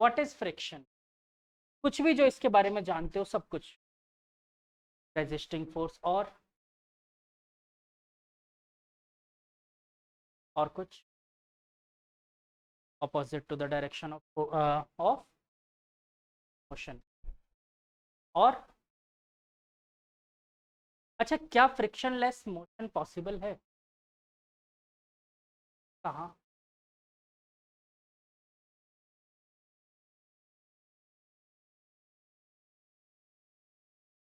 What is friction? कुछ भी जो इसके बारे में जानते हो सब कुछ। रेजिस्टिंग फोर्स और कुछ opposite to the direction of motion. और अच्छा, क्या फ्रिक्शनलेस मोशन पॉसिबल है? कहाँ?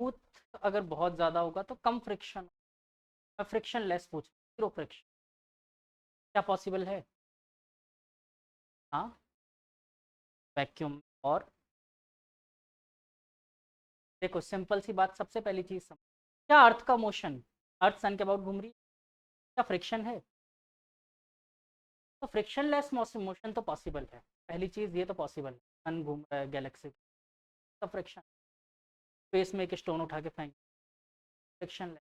स्मूथ अगर बहुत ज्यादा होगा तो कम फ्रिक्शन। फ्रिक्शन लेस पूछ, जीरो फ्रिक्शन, क्या पॉसिबल है? हाँ, वैक्यूम। और देखो सिंपल सी बात, सबसे पहली चीज समझ, क्या अर्थ का मोशन, अर्थ सन के अबाउट घूम रही है, क्या फ्रिक्शन है? तो फ्रिक्शन लेस मोशन तो पॉसिबल है, पहली चीज ये तो पॉसिबल है। सन घूम रहा है गैलेक्सी, तो फ्रिक्शन। स्पेस में एक स्टोन उठा के फेंक, फ्रिक्शन लेस।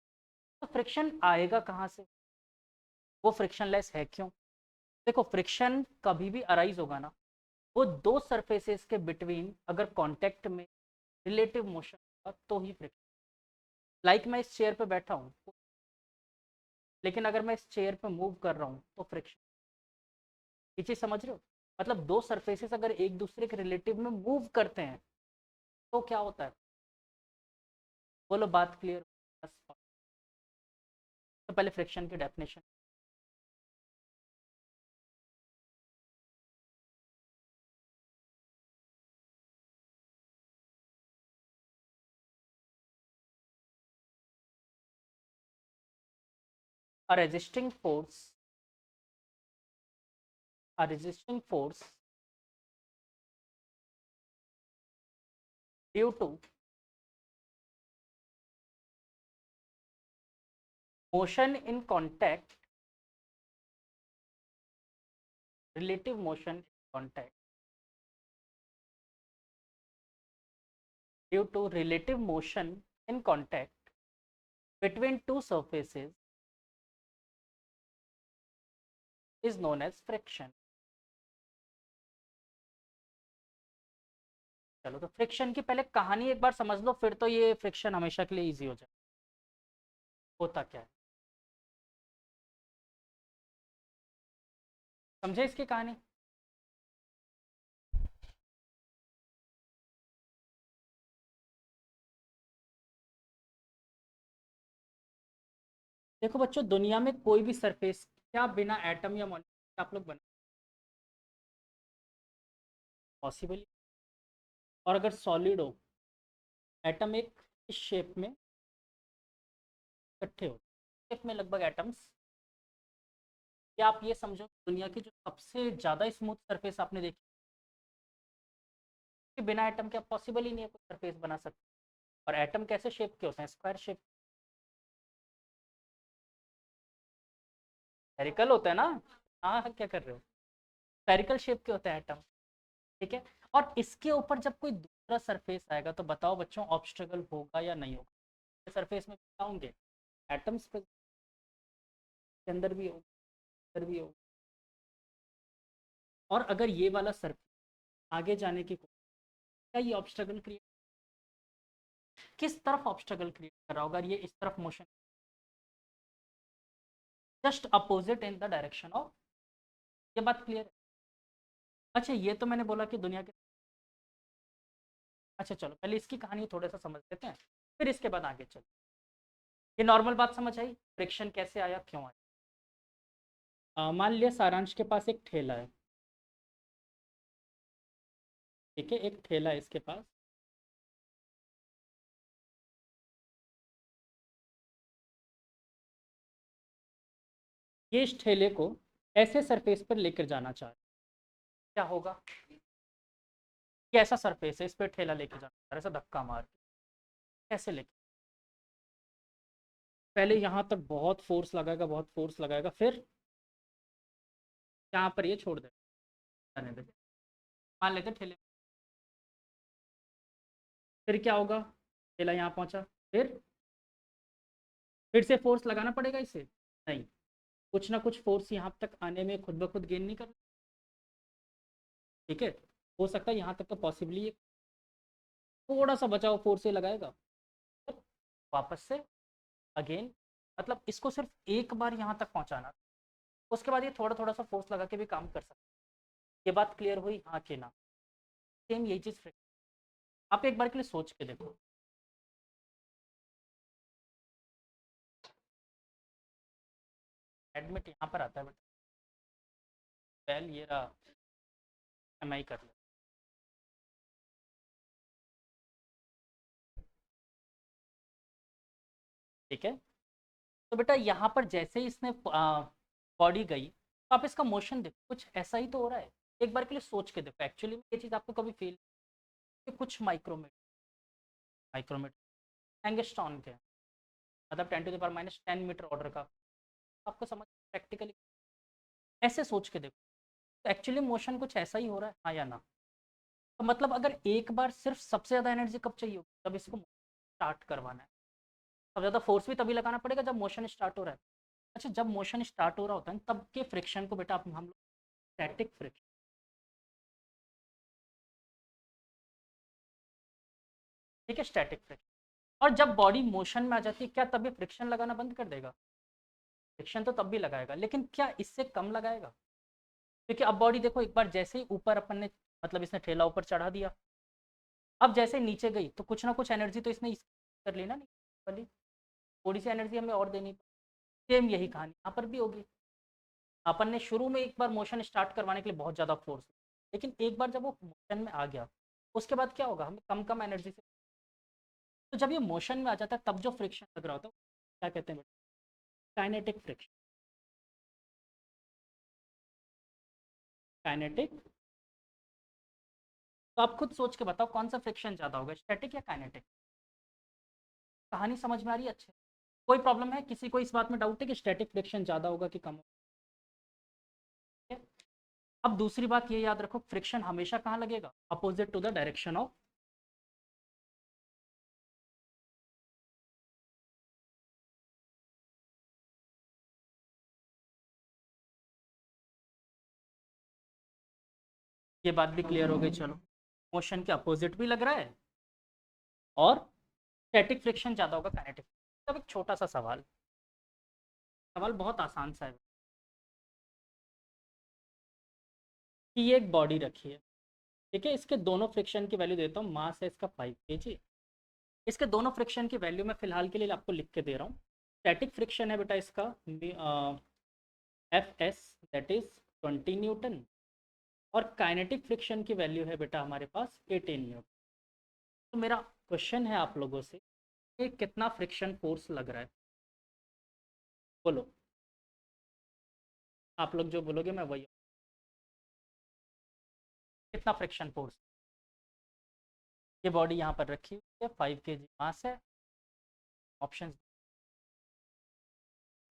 तो फ्रिक्शन आएगा कहाँ से? वो फ्रिक्शन लेस है क्यों? देखो फ्रिक्शन कभी भी अराइज होगा ना, वो दो सरफेसेस के बिटवीन अगर कांटेक्ट में रिलेटिव मोशन होगा तो ही फ्रिक्शन। लाइक मैं इस चेयर पे बैठा हूँ, लेकिन अगर मैं इस चेयर पे मूव कर रहा हूँ तो फ्रिक्शन। ये चीज समझ रहे हो? मतलब दो सरफेसेस अगर एक दूसरे के रिलेटिव में मूव करते हैं तो क्या होता है? बोलो बात क्लियर। तो पहले फ्रिक्शन की definition. a resisting force a resisting force due to motion in contact, relative motion in contact, due to relative motion in contact between two surfaces is known as friction. चलो, तो friction की पहले कहानी एक बार समझ लो, फिर तो ये फ्रिक्शन हमेशा के लिए इजी हो जाए। होता क्या है, समझे इसकी कहानी? देखो बच्चों, दुनिया में कोई भी सरफेस क्या बिना एटम या मॉलिक्यूल आप लोग बना पॉसिबल? और अगर सॉलिड हो, एटम एक इस शेप में इकट्ठे हो, शेप में लगभग एटम्स। क्या आप ये समझो, दुनिया की जो सबसे ज्यादा स्मूथ सरफेस आपने देखी, कि बिना एटम के पॉसिबल ही नहीं है कोई सरफेस बना सकते। और एटम कैसे शेप के होते हैं? Square shape. स्फेरिकल होता है ना? हाँ हाँ, क्या कर रहे हो? स्फेरिकल शेप के होते हैं एटम। ठीक है। और इसके ऊपर जब कोई दूसरा सरफेस आएगा तो बताओ बच्चों, ऑब्स्टेकल होगा या नहीं होगा? सरफेस में होंगे एटम्स के अंदर भी होगा, अंदर भी होगा। और अगर ये वाला सरफेस आगे जाने की कोशिश, क्या ये ऑब्स्टेकल क्रिएट, किस तरफ ऑब्स्टेकल क्रिएट कर रहा होगा? ये इस तरफ motion, just opposite in the direction of. ये बात क्लियर है? अच्छा, ये तो मैंने बोला कि दुनिया के। अच्छा चलो, पहले इसकी कहानी थोड़ा सा समझ लेते हैं, फिर इसके बाद आगे चलो। ये नॉर्मल बात समझ आई, फ्रिक्शन कैसे आया, क्यों आया? मान लिया सारांश के पास एक ठेला है। ठीक है, एक ठेला है इसके पास। ये इस ठेले को ऐसे सरफेस पर लेकर जाना चाह रहा है, क्या होगा? ये ऐसा सरफेस है, इस पर ठेला लेके जाना चाह रहा है, ऐसा धक्का मार के। कैसे लेके? पहले यहाँ तक बहुत फोर्स लगाएगा, बहुत फोर्स लगाएगा, फिर यहाँ पर ये छोड़ देगा, जाने देगा। मान लेते ठेले, फिर क्या होगा? ठेला यहाँ पहुंचा, फिर से फोर्स लगाना पड़ेगा इसे? नहीं, कुछ ना कुछ फोर्स यहाँ तक आने में खुद ब खुद गेन नहीं कर। ठीक है, हो सकता है यहाँ तक तो पॉसिबली थोड़ा सा बचाव फोर्स से लगाएगा, फिर वापस से अगेन, मतलब इसको सिर्फ एक बार यहाँ तक पहुँचाना, उसके बाद ये थोड़ा थोड़ा सा फोर्स लगा के भी काम कर सकता है। ये बात क्लियर हुई, हाँ कि ना? सेम यही चीज़ फ्रिक्शन। आप एक बार के लिए सोच के देखो। एडमिट यहाँ पर आता है बट पहल ये रहा, एम आई कर ले। ठीक है, तो बेटा यहाँ पर जैसे ही इसने बॉडी गई, तो आप इसका मोशन देखो, कुछ ऐसा ही तो हो रहा है। एक बार के लिए सोच के देखो, एक्चुअली ये चीज़ आपको कभी फील कि कुछ माइक्रोमीटर, माइक्रोमीटर एंगस्ट्रॉन के, मतलब 10⁻⁻10 मीटर ऑर्डर का, आपको समझ प्रैक्टिकली ऐसे सोच के देखो, तो एक्चुअली मोशन कुछ ऐसा ही हो रहा है, हाँ या ना? तो मतलब अगर एक बार सिर्फ सबसे ज़्यादा एनर्जी कब चाहिए होगी, जब इसको स्टार्ट करवाना है, सबसे ज़्यादा फोर्स भी तभी लगाना पड़ेगा जब मोशन स्टार्ट हो रहा है। अच्छा, जब मोशन स्टार्ट हो रहा होता है तब के फ्रिक्शन को बेटा हम लोग स्टैटिक फ्रिक्शन, ठीक है, स्टैटिक फ्रिक्शन। और जब बॉडी मोशन में आ जाती है, क्या तब ये फ्रिक्शन लगाना बंद कर देगा? फ्रिक्शन तो तब भी लगाएगा, लेकिन क्या इससे कम लगाएगा? क्योंकि अब बॉडी देखो, एक बार जैसे ही ऊपर अपन ने, मतलब इसने ठेला ऊपर चढ़ा दिया, अब जैसे ही नीचे गई तो कुछ ना कुछ एनर्जी तो इसने कर ली ना, नहीं वाली, थोड़ी सी एनर्जी हमें और देनी। सेम यही कहानी यहाँ पर भी होगी। अपन ने शुरू में एक बार मोशन स्टार्ट करवाने के लिए बहुत ज़्यादा फोर्स, लेकिन एक बार जब वो मोशन में आ गया, उसके बाद क्या होगा, हमें कम कम एनर्जी से, तो जब ये मोशन में आ जाता है तब जो फ्रिक्शन लग रहा होता है, क्या कहते हैं? Kinetic friction. काइनेटिक। तो आप खुद सोच के बताओ कौन सा फ्रिक्शन ज़्यादा होगा, स्टैटिक या काइनेटिक? कहानी समझ में आ रही है अच्छे? कोई प्रॉब्लम है, किसी को इस बात में डाउट है कि स्टैटिक फ्रिक्शन ज़्यादा होगा कि कम होगा? अब दूसरी बात ये याद रखो, फ्रिक्शन हमेशा कहाँ लगेगा? Opposite to the direction of, ये बात भी क्लियर हो गई, चलो। मोशन के अपोजिट भी लग रहा है, और स्टैटिक फ्रिक्शन ज़्यादा होगा काइनेटिक। अब एक छोटा सा सवाल, सवाल बहुत आसान सा है कि ये एक बॉडी रखी है, ठीक है, इसके दोनों फ्रिक्शन की वैल्यू देता हूँ, मास है इसका 5 kg, इसके दोनों फ्रिक्शन की वैल्यू मैं फिलहाल के लिए आपको लिख के दे रहा हूँ। स्टैटिक फ्रिक्शन है बेटा इसका F S, that is 20 Newton, और काइनेटिक फ्रिक्शन की वैल्यू है बेटा हमारे पास 18 न्यूटन। तो मेरा क्वेश्चन है आप लोगों से कि कितना फ्रिक्शन फोर्स लग रहा है, बोलो। आप लोग जो बोलोगे मैं वही, कितना फ्रिक्शन फोर्स? ये बॉडी यहाँ पर रखी हुई है, 5 kg मास है, option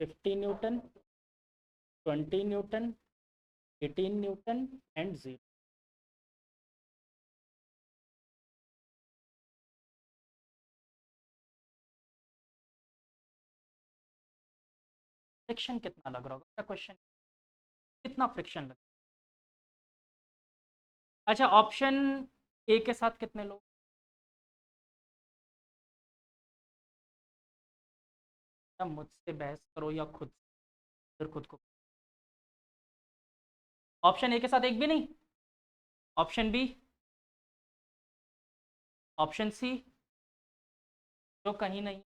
50 Newton, 20 Newton, 18 Newton and 0। Friction कितना लग रहा होगा क्वेश्चन, कितना फ्रिक्शन लग, अच्छा ऑप्शन ए के साथ कितने लोग? या मुझसे बहस करो या खुद, फिर खुद को। ऑप्शन ए के साथ एक भी नहीं? ऑप्शन बी, ऑप्शन सी, जो कहीं नहीं?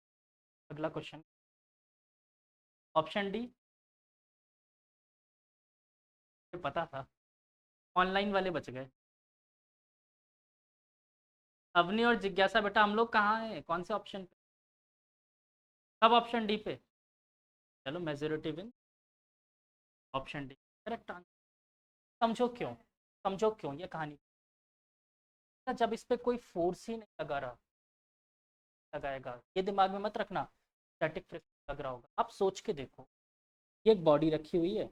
अगला क्वेश्चन, ऑप्शन डी, पता था, ऑनलाइन वाले बच गए। अवनी और जिज्ञासा बेटा हम लोग कहाँ हैं, कौन से ऑप्शन पे? सब ऑप्शन डी पे? चलो majority win, option D correct answer. समझो क्यों, समझो क्यों ये कहानी। जब इस पे कोई फोर्स ही नहीं लगा रहा, लगाएगा, ये दिमाग में मत रखना स्टैटिक फ्रिक्शन लग रहा होगा। आप सोच के देखो, ये एक बॉडी रखी हुई है,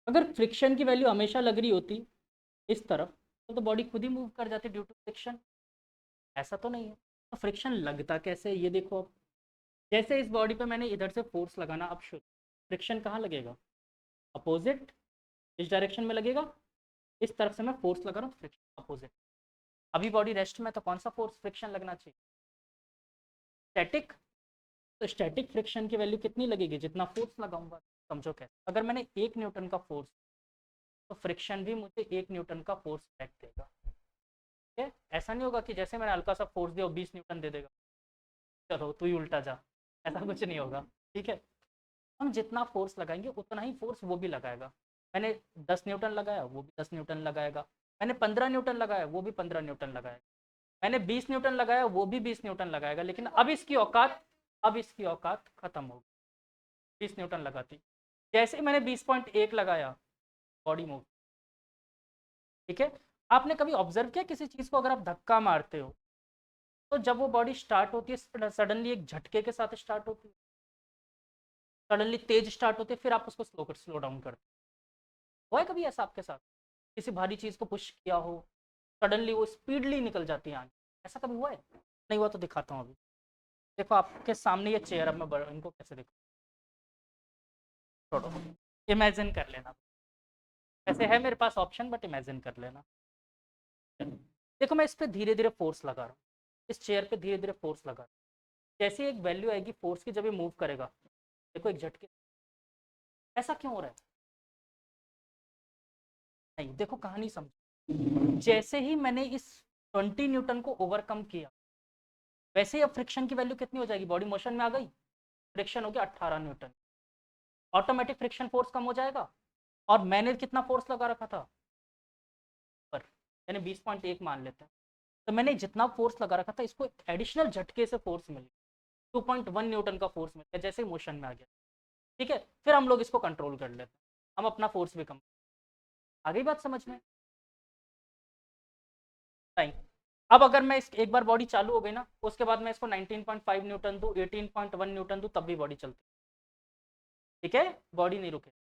अगर फ्रिक्शन की वैल्यू हमेशा लग रही होती इस तरफ, तो बॉडी खुद ही मूव कर जाती ड्यू टू फ्रिक्शन। ऐसा तो नहीं है, तो फ्रिक्शन लगता कैसे है ये देखो। अब जैसे इस बॉडी पे मैंने इधर से फोर्स लगाना, अब शुरू, फ्रिक्शन कहाँ लगेगा? अपोजिट, इस डायरेक्शन में लगेगा, इस तरफ से मैं फोर्स लगा रहा हूँ, फ्रिक्शन अपोजिट। अभी बॉडी रेस्ट में तो कौन सा फोर्स फ्रिक्शन लगना चाहिए? स्टैटिक। तो स्टैटिक फ्रिक्शन की वैल्यू कितनी लगेगी? जितना फोर्स लगाऊंगा। समझो कैसे, अगर मैंने 1 न्यूटन का फोर्स, तो फ्रिक्शन भी मुझे 1 न्यूटन का फोर्स बैक देगा। ठीक है, ऐसा नहीं होगा कि जैसे मैंने हल्का सा फोर्स दिया 20 न्यूटन दे देगा, चलो तू ही उल्टा जा, ऐसा कुछ नहीं होगा। ठीक है, हम जितना फोर्स लगाएंगे उतना ही फोर्स वो भी लगाएगा। मैंने 10 न्यूटन लगाया, वो भी 10 न्यूटन लगाएगा। मैंने 15 न्यूटन लगाया, वो भी 15 न्यूटन लगाएगा। मैंने 20 न्यूटन लगाया, वो भी 20 न्यूटन लगाएगा। लेकिन अब इसकी औकात खत्म होगी 20 न्यूटन लगाती। जैसे ही मैंने 20.1 लगाया, बॉडी मूव। ठीक है, आपने कभी ऑब्जर्व किया किसी चीज को अगर आप धक्का मारते हो, तो जब वो बॉडी स्टार्ट होती है सडनली एक झटके के साथ स्टार्ट होती है, सडनली तेज स्टार्ट होती है, फिर आप उसको स्लो डाउन करते हो। हुआ है कभी ऐसा आपके साथ? किसी भारी चीज को पुश किया हो, सडनली वो स्पीडली निकल जाती है आगे, ऐसा कभी हुआ है? नहीं हुआ तो दिखाता हूँ अभी। देखो आपके सामने ये चेयर, अब मैं इनको कैसे देखो, छोड़ो, इमेजिन कर लेना। ऐसे है मेरे पास ऑप्शन, बट इमेजिन कर लेना। देखो मैं इस पे धीरे धीरे फोर्स लगा रहा हूँ, इस चेयर पे धीरे धीरे फोर्स लगा रहा हूँ। जैसे एक वैल्यू आएगी फोर्स की, जब ये मूव करेगा, देखो एक झटके। ऐसा क्यों हो रहा है? नहीं, देखो कहानी समझो। जैसे ही मैंने इस 20 न्यूटन को ओवरकम किया, वैसे ही अब फ्रिक्शन की वैल्यू कितनी हो जाएगी? बॉडी मोशन में आ गई, फ्रिक्शन हो गया 18 न्यूटन। ऑटोमेटिक फ्रिक्शन फोर्स कम हो जाएगा। और मैंने कितना फोर्स लगा रखा था पर, यानी 20.1 मान लेते हैं। तो मैंने जितना फोर्स लगा रखा था, इसको एडिशनल झटके से फोर्स मिल गया, 2.1 न्यूटन का फोर्स मिल गया जैसे ही मोशन में आ गया। ठीक है, फिर हम लोग इसको कंट्रोल कर लेते हैं, हम अपना फोर्स भी कम। आ गई बात समझ में? नहीं, अब अगर मैं इस एक बार बॉडी चालू हो गई ना, उसके बाद मैं इसको 19.5 न्यूटन दूं, 18.1 न्यूटन दूं, तब भी बॉडी चलती। ठीक है, बॉडी नहीं रुके।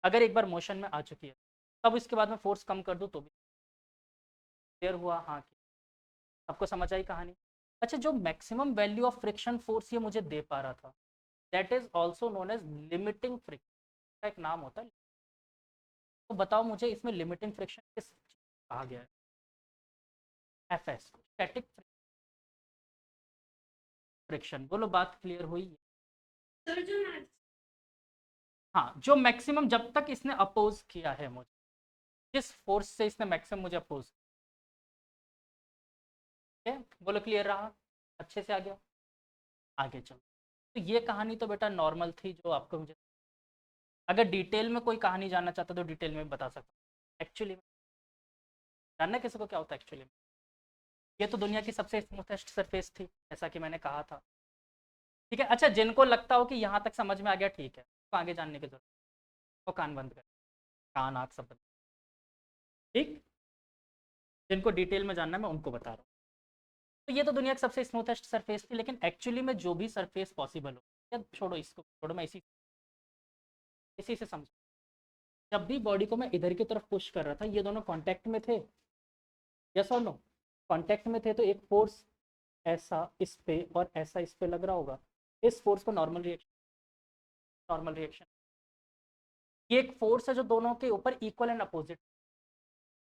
अगर एक बार मोशन में आ चुकी है, तब इसके बाद में फोर्स कम कर दूं तो भी। क्लियर हुआ? हाँ की आपको समझ आई कहानी? अच्छा, जो maximum value of friction force ये मुझे दे पा रहा था, that is also known as limiting friction, का एक नाम होता है। तो बताओ मुझे, इसमें लिमिटिंग फ्रिक्शन किस कहा गया है? F S, static friction. बोलो बात क्लियर हुई? सर जो हाँ, जो मैक्सिमम जब तक इसने अपोज किया है मुझे, जिस फोर्स से इसने मैक्सिमम मुझे अपोज किया, बोलो क्लियर रहा? अच्छे से आ गया? आगे चलो। तो ये कहानी तो बेटा नॉर्मल थी, जो आपको मुझे, अगर डिटेल में कोई कहानी जानना चाहता तो डिटेल में बता सकता। एक्चुअली जानना किसी को क्या होता है एक्चुअली में? ये तो दुनिया की सबसे स्मूथेस्ट सरफेस थी, जैसा कि मैंने कहा था। ठीक है, अच्छा जिनको लगता हो कि यहाँ तक समझ में आ गया, ठीक है, तो आगे जानने की जरूरत, वो कान बंद कर, कान आँख सब बंद। ठीक, जिनको डिटेल में जानना है मैं उनको बता रहा हूँ। तो ये तो दुनिया की सबसे स्मूथेस्ट सरफेस थी, लेकिन एक्चुअली में जो भी सरफेस पॉसिबल हो, या छोड़ो इसको, छोड़ो, मैं इसी इसी से समझ। जब भी बॉडी को मैं इधर की तरफ पुश कर रहा था, ये दोनों कांटेक्ट में थे, यस और नो? कांटेक्ट में थे, तो एक फोर्स ऐसा इस पे और ऐसा इस पे लग रहा होगा। इस फोर्स को नॉर्मल रिएक्शन। ये एक फोर्स है जो दोनों के ऊपर इक्वल एंड अपोजिट।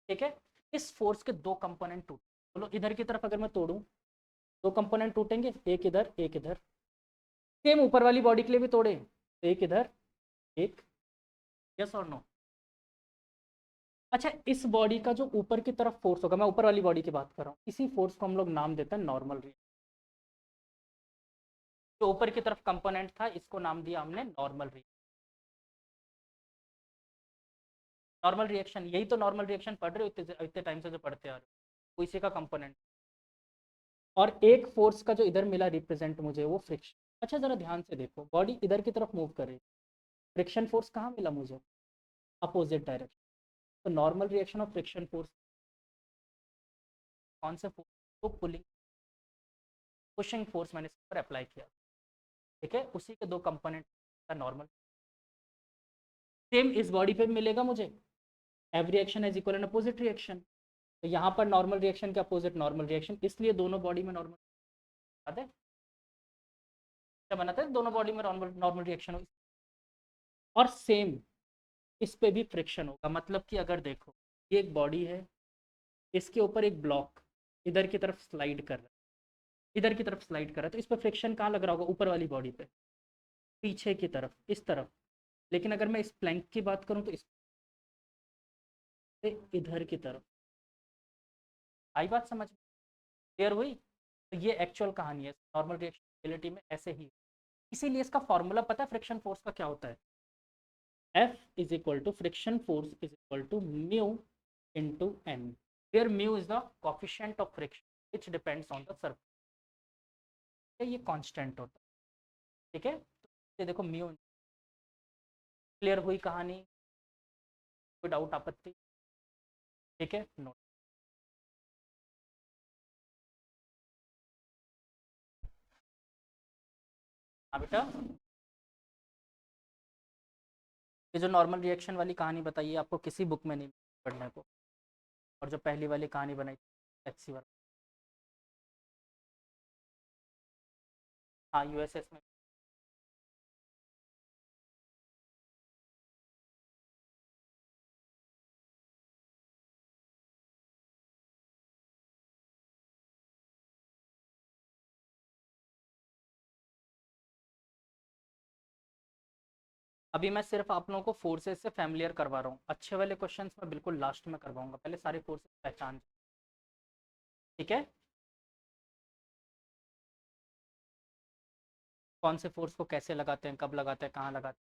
ठीक है, इस फोर्स के दो कंपोनेंट टूट, बोलो इधर की तरफ अगर मैं तोड़ूं, दो कंपोनेंट टूटेंगे, एक इधर एक इधर। सेम ऊपर वाली बॉडी के लिए भी तोड़े, एक इधर एक, यस और नो? अच्छा, इस बॉडी का जो ऊपर की तरफ फोर्स होगा, मैं ऊपर वाली बॉडी की बात कर रहा हूँ, इसी फोर्स को हम लोग नाम देते हैं नॉर्मल रिएक्शन। जो ऊपर की तरफ कंपोनेंट था, इसको नाम दिया हमने नॉर्मल रिएक्शन। नॉर्मल रिएक्शन, यही तो नॉर्मल रिएक्शन पढ़ रहे हो इतने इतने टाइम से जो पढ़ते आ रहे हो, इसी का कंपोनेंट। और एक फोर्स का जो इधर मिला रिप्रेजेंट मुझे, वो फ्रिक्शन। अच्छा जरा ध्यान से देखो, बॉडी इधर की तरफ मूव कर रही है, फ्रिक्शन फोर्स कहाँ मिला मुझे? Opposite direction. तो नॉर्मल रिएक्शन और फ्रिक्शन फोर्स, कौन से फोर्स? तो पुलिंग, पुशिंग फोर्स मैंने इस पर अप्लाई किया। ठीक है, उसी के दो कंपोनेंट का नॉर्मल। सेम इस बॉडी पे भी मिलेगा मुझे, every reaction is equal and opposite reaction. तो यहाँ पर नॉर्मल रिएक्शन के अपोजिट नॉर्मल रिएक्शन, इसलिए दोनों बॉडी में नॉर्मल, याद है क्या बनाते हैं? दोनों बॉडी में नॉर्मल नॉर्मल रिएक्शन हो। और सेम इस पे भी फ्रिक्शन होगा, मतलब कि अगर देखो ये एक बॉडी है, इसके ऊपर एक ब्लॉक इधर की तरफ स्लाइड कर रहा है, इधर की तरफ स्लाइड कर रहा है, तो इस पर फ्रिक्शन कहाँ लग रहा होगा? ऊपर वाली बॉडी पे, पीछे की तरफ, इस तरफ। लेकिन अगर मैं इस प्लैंक की बात करूँ तो इस पे इधर की तरफ। आई बात समझ में? क्लियर हुई? तो ये एक्चुअल कहानी है नॉर्मल रिएक्शन रियलिटी में, ऐसे ही। इसीलिए इसका फॉर्मूला पता है फ्रिक्शन फोर्स का क्या होता है? F is equal to friction force is equal to mu into n, where mu is the coefficient of friction which depends on the surface. ये कांस्टेंट होता है, ठीक है? तो ये देखो म्यू। क्लियर हुई कहानी? कोई डाउट आपत्ति? ठीक है, नोट। हाँ बेटा, ये जो नॉर्मल रिएक्शन वाली कहानी बताइए आपको किसी बुक में नहीं पढ़ने को, और जो पहली वाली कहानी बनाई एचसी वर्मा। हाँ, यूएसएस में। अभी मैं सिर्फ आप लोगों को फोर्सेस से फैमिलियर करवा रहा हूँ, अच्छे वाले क्वेश्चंस मैं बिल्कुल लास्ट में करवाऊंगा, पहले सारे फोर्सेस पहचान। ठीक है? कौन से फोर्स को कैसे लगाते हैं, कब लगाते हैं, कहाँ लगाते हैं।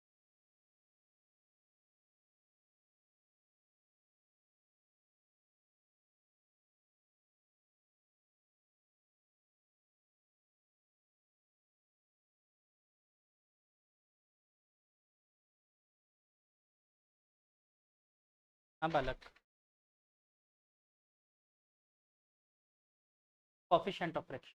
हाँ बालक, कोफिशिएंट ऑफ फ्रिक्शन।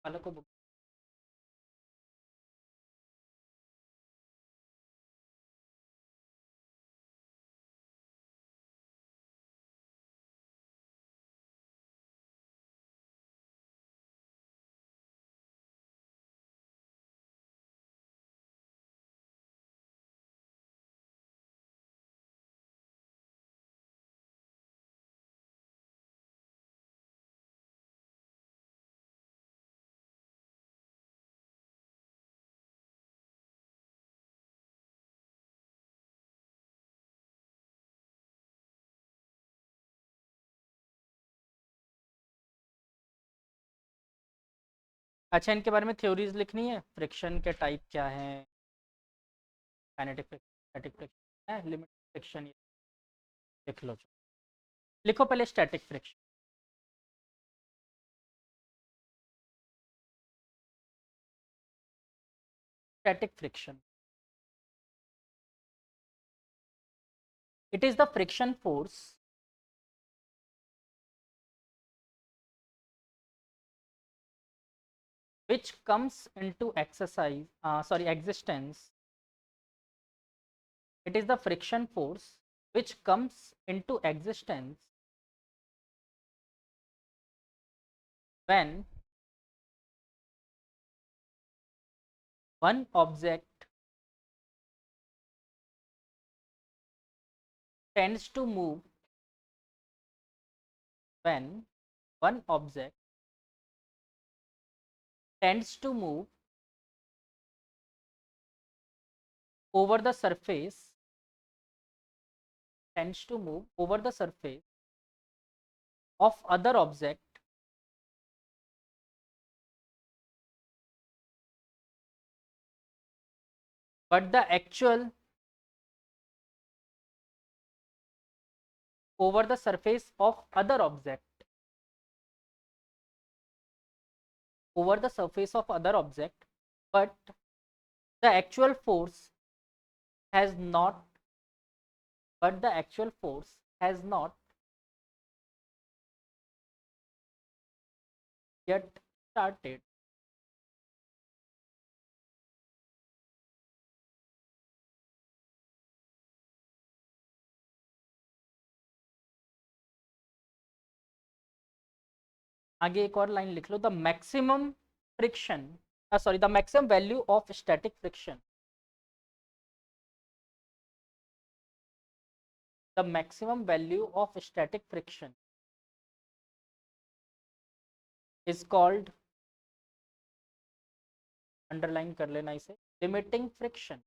बालक को अच्छा, इनके बारे में थ्योरीज लिखनी है, फ्रिक्शन के टाइप क्या हैं, काइनेटिक फ्रिक्शन, स्टैटिक फ्रिक्शन है, लिमिट फ्रिक्शन, ये लिख लो। लिखो पहले static friction. Static friction, it is the friction force which comes into exercise sorry existence. It is the friction force which comes into existence when one object tends to move, when one object tends to move over the surface, tends to move over the surface of other object but the actual over the surface of other object, over the surface of other object, but the actual force has not, but the actual force has not yet started. आगे एक और line लिख लो, the maximum friction, sorry, the maximum value of static friction, the maximum value of static friction is called, underline कर लेना इसे, limiting friction.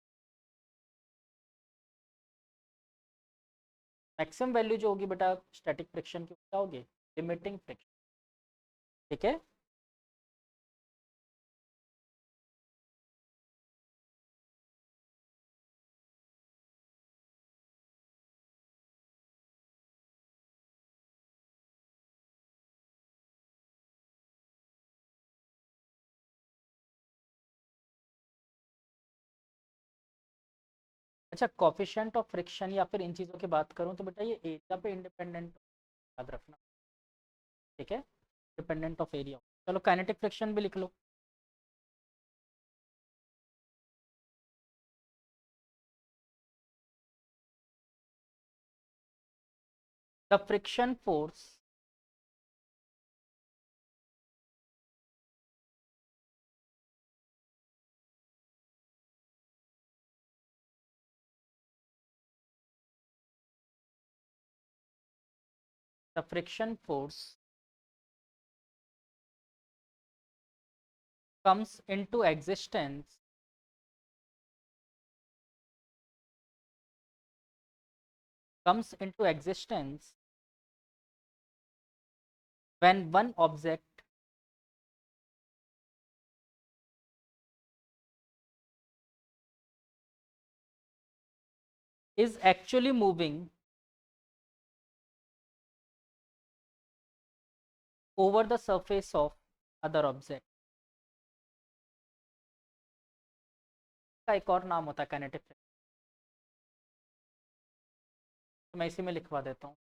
Maximum value जो होगी बेटा स्टैटिक फ्रिक्शन की, क्या होगी? Limiting friction. ठीक है, अच्छा, कॉफिशिएंट ऑफ फ्रिक्शन या फिर इन चीज़ों की बात करूं तो बेटा ये एरिया पे इंडिपेंडेंट, याद रखना। ठीक है, डिपेंडेंट ऑफ एरिया। चलो काइनेटिक फ्रिक्शन भी लिख लो। The friction force the friction force comes into existence comes into existence when one object is actually moving over the surface of other object। का एक और नाम होता है काइनेटिक फ्रिक्शन, तो मैं इसी में लिखवा देता हूँ,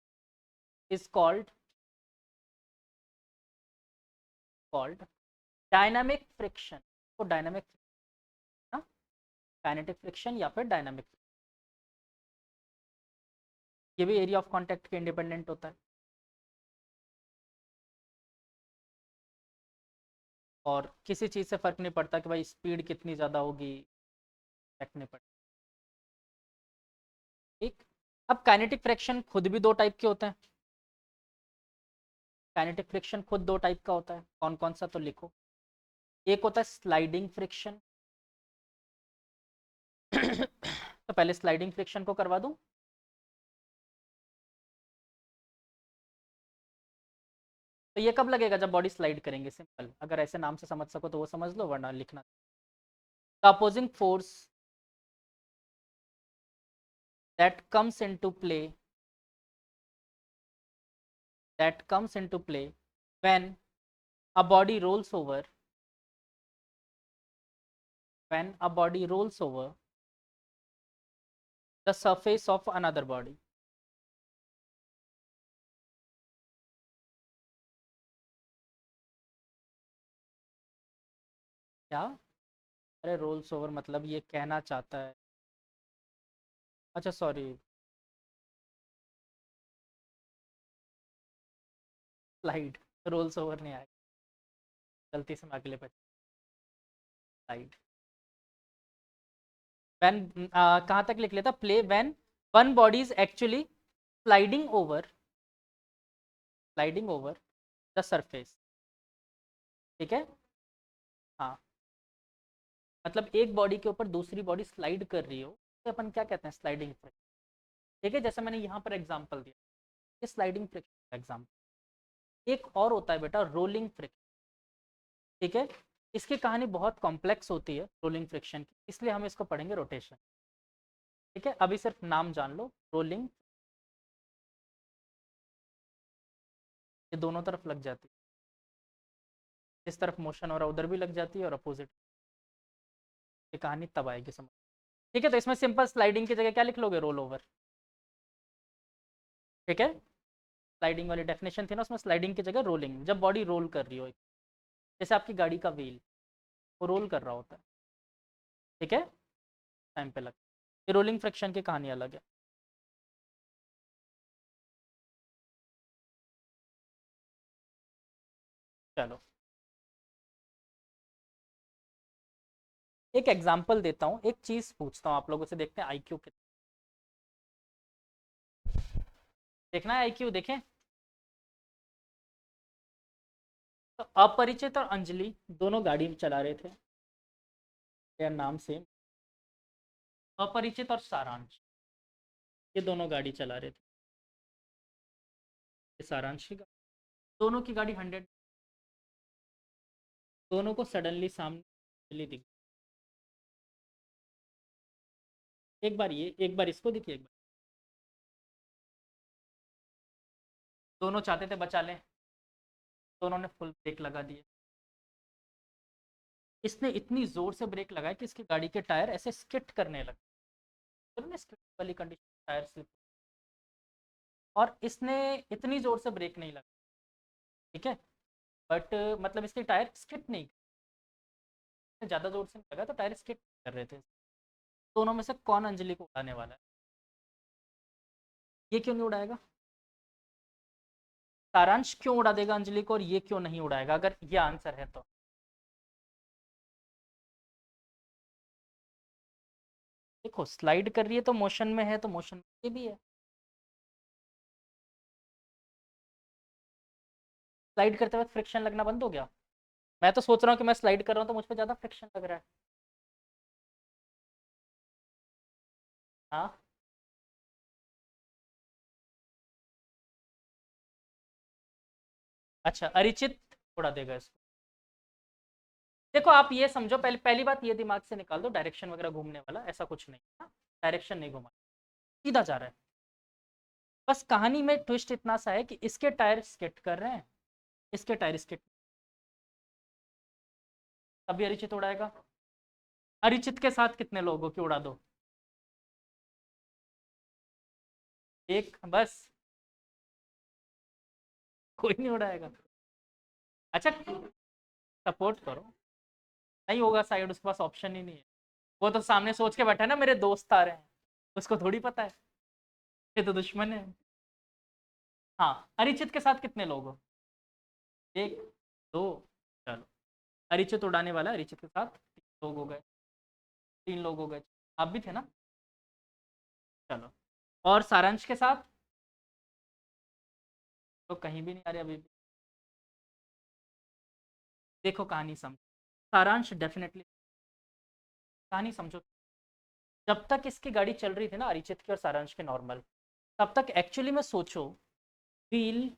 इज कॉल्ड डायनामिक फ्रिक्शन। तो डायनामिक, काइनेटिक फ्रिक्शन या फिर डायनामिक, ये भी एरिया ऑफ कांटेक्ट के इंडिपेंडेंट होता है, और किसी चीज़ से फर्क नहीं पड़ता कि भाई स्पीड कितनी ज़्यादा होगी, फर्क नहीं पड़ता। ठीक, अब काइनेटिक फ्रिक्शन खुद भी दो टाइप के होते हैं। काइनेटिक फ्रिक्शन खुद दो टाइप का होता है, कौन कौन सा, तो लिखो। एक होता है स्लाइडिंग फ्रिक्शन तो पहले स्लाइडिंग फ्रिक्शन को करवा दूं। तो ये कब लगेगा? जब बॉडी स्लाइड करेंगे, सिंपल। अगर ऐसे नाम से समझ सको तो वो समझ लो, वरना लिखना। The opposing force that comes into play that comes into play when a body rolls over, when a body rolls over the surface of another body। क्या? अरे रोल्स ओवर मतलब ये कहना चाहता है, अच्छा सॉरी, स्लाइड, रोल्स ओवर नहीं आया, गलती से मैं अगले पे, स्लाइड। व्हेन, कहाँ तक लिख लेता, play when one body is actually sliding over the surface. ठीक है, हाँ, मतलब एक बॉडी के ऊपर दूसरी बॉडी स्लाइड कर रही हो तो अपन क्या कहते हैं? Sliding friction. ठीक है, जैसे मैंने यहाँ पर एग्जांपल दिया, ये स्लाइडिंग फ्रिक्शन का एग्जांपल। एक और होता है बेटा रोलिंग फ्रिक्शन। ठीक है, इसकी कहानी बहुत कॉम्प्लेक्स होती है रोलिंग फ्रिक्शन की, इसलिए हम इसको पढ़ेंगे रोटेशन। ठीक है, अभी सिर्फ नाम जान लो, रोलिंग। ये दोनों तरफ लग जाती है, इस तरफ मोशन हो रहा है उधर भी लग जाती है, और अपोजिट। ये कहानी तब आएगी समझ। ठीक है, तो इसमें सिंपल स्लाइडिंग की जगह क्या लिख लोगे, रोल ओवर। ठीक है, स्लाइडिंग वाली डेफिनेशन थी ना, उसमें स्लाइडिंग की जगह रोलिंग, जब बॉडी रोल कर रही हो, जैसे आपकी गाड़ी का व्हील वो रोल कर रहा होता है। ठीक है, टाइम पे लग, ये रोलिंग फ्रिक्शन की कहानी अलग है। चलो एक एग्जांपल देता हूँ, एक चीज पूछता हूँ आप लोगों से, देखते हैं आईक्यू कितना। देखना है आईक्यू, देखें। तो अपरिचित और अंजलि दोनों गाड़ी चला रहे थे, यार नाम सेम। अपरिचित और सारांश ये दोनों गाड़ी चला रहे थे, ये सारांश की गाड़ी, दोनों की गाड़ी 100, दोनों को सडनली सामने अंजलि दिख। एक बार ये, एक बार इसको देखिए, एक बार दोनों चाहते थे बचा लें, दोनों ने फुल ब्रेक लगा दिए। इसने इतनी जोर से ब्रेक लगाया कि इसकी गाड़ी के टायर ऐसे स्किट करने लगे, तो स्किट वाली कंडीशन, टायर स्लिप। और इसने इतनी जोर से ब्रेक नहीं लगा, ठीक है, बट मतलब इसके टायर स्किट नहीं, ज़्यादा जोर से नहीं लगा तो टायर स्किट कर रहे थे। दोनों में से कौन अंजलि को उड़ाने वाला है? ये क्यों नहीं उड़ाएगा? सारांश क्यों उड़ा देगा अंजलि को और ये क्यों नहीं उड़ाएगा, अगर ये आंसर है तो? देखो स्लाइड कर रही है तो मोशन में है, तो मोशन में ये भी है। स्लाइड करते वक्त फ्रिक्शन लगना बंद हो गया? मैं तो सोच रहा हूँ कि मैं स्लाइड कर रहा हूँ तो मुझ पर ज़्यादा फ्रिक्शन लग रहा है। हाँ, अच्छा अरिचित उड़ा देगा इसको। देखो आप ये समझो, पहले पहली बात ये दिमाग से निकाल दो, डायरेक्शन वगैरह घूमने वाला ऐसा कुछ नहीं है, डायरेक्शन नहीं घुमा, सीधा जा रहा है। बस कहानी में ट्विस्ट इतना सा है कि इसके टायर स्किट कर रहे हैं, इसके टायर स्किट, तभी अरिचित उड़ाएगा। अरिचित के साथ कितने लोगों की उड़ा दो? एक बस, कोई नहीं उड़ाएगा। अच्छा सपोर्ट करो, नहीं होगा साइड, उसके पास ऑप्शन ही नहीं है। वो तो सामने सोच के बैठा है ना, मेरे दोस्त आ रहे हैं, उसको थोड़ी पता है ये तो दुश्मन है। हाँ, अरिचित के साथ कितने लोग हो? एक, दो, चलो अरिचित उड़ाने वाला, अरिचित के साथ तीन लोग हो गए, तीन लोग हो गए, आप भी थे ना? चलो, और सारांश के साथ तो कहीं भी नहीं आ रहे अभी भी। देखो कहानी समझो, सारांश डेफिनेटली, कहानी समझो। जब तक इसकी गाड़ी चल रही थी ना अरिचित की और सारांश के नॉर्मल, तब तक एक्चुअली में सोचो, व्हील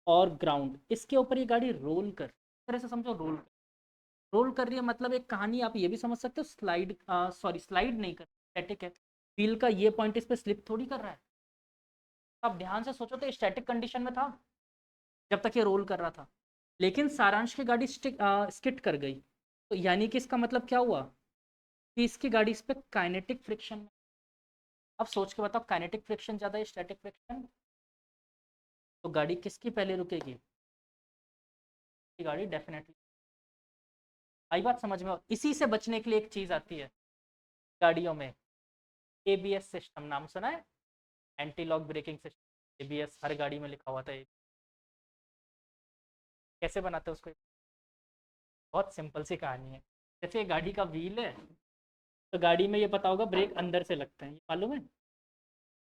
और ग्राउंड इसके ऊपर ये गाड़ी रोल कर, इस तरह से समझो, रोल रोल कर रही है, मतलब एक कहानी आप ये भी समझ सकते हो, स्लाइड, सॉरी स्लाइड नहीं कर, स्टैटिक है। व्हील का ये पॉइंट इस पे स्लिप थोड़ी कर रहा है। आप ध्यान से सोचो तो स्टैटिक कंडीशन में था जब तक ये रोल कर रहा था, लेकिन सारांश की गाड़ी स्किट कर गई, तो यानी कि इसका मतलब क्या हुआ कि इसकी गाड़ी इस पे काइनेटिक फ्रिक्शन में। अब सोच के बताओ, काइनेटिक फ्रिक्शन ज़्यादा है स्टैटिक फ्रिक्शन, तो गाड़ी किसकी पहले रुकेगी? गाड़ी डेफिनेटली। आई बात समझ में? इसी से बचने के लिए एक चीज़ आती है गाड़ियों में, एबीएस सिस्टम, नाम सुना है? Anti lock braking system, ABS हर गाड़ी में लिखा हुआ था। कैसे बनाते हैं उसको? बहुत सिंपल सी कहानी है। जैसे गाड़ी का व्हील है, तो गाड़ी में ये पता होगा ब्रेक अंदर से लगते हैं, ये मालूम है,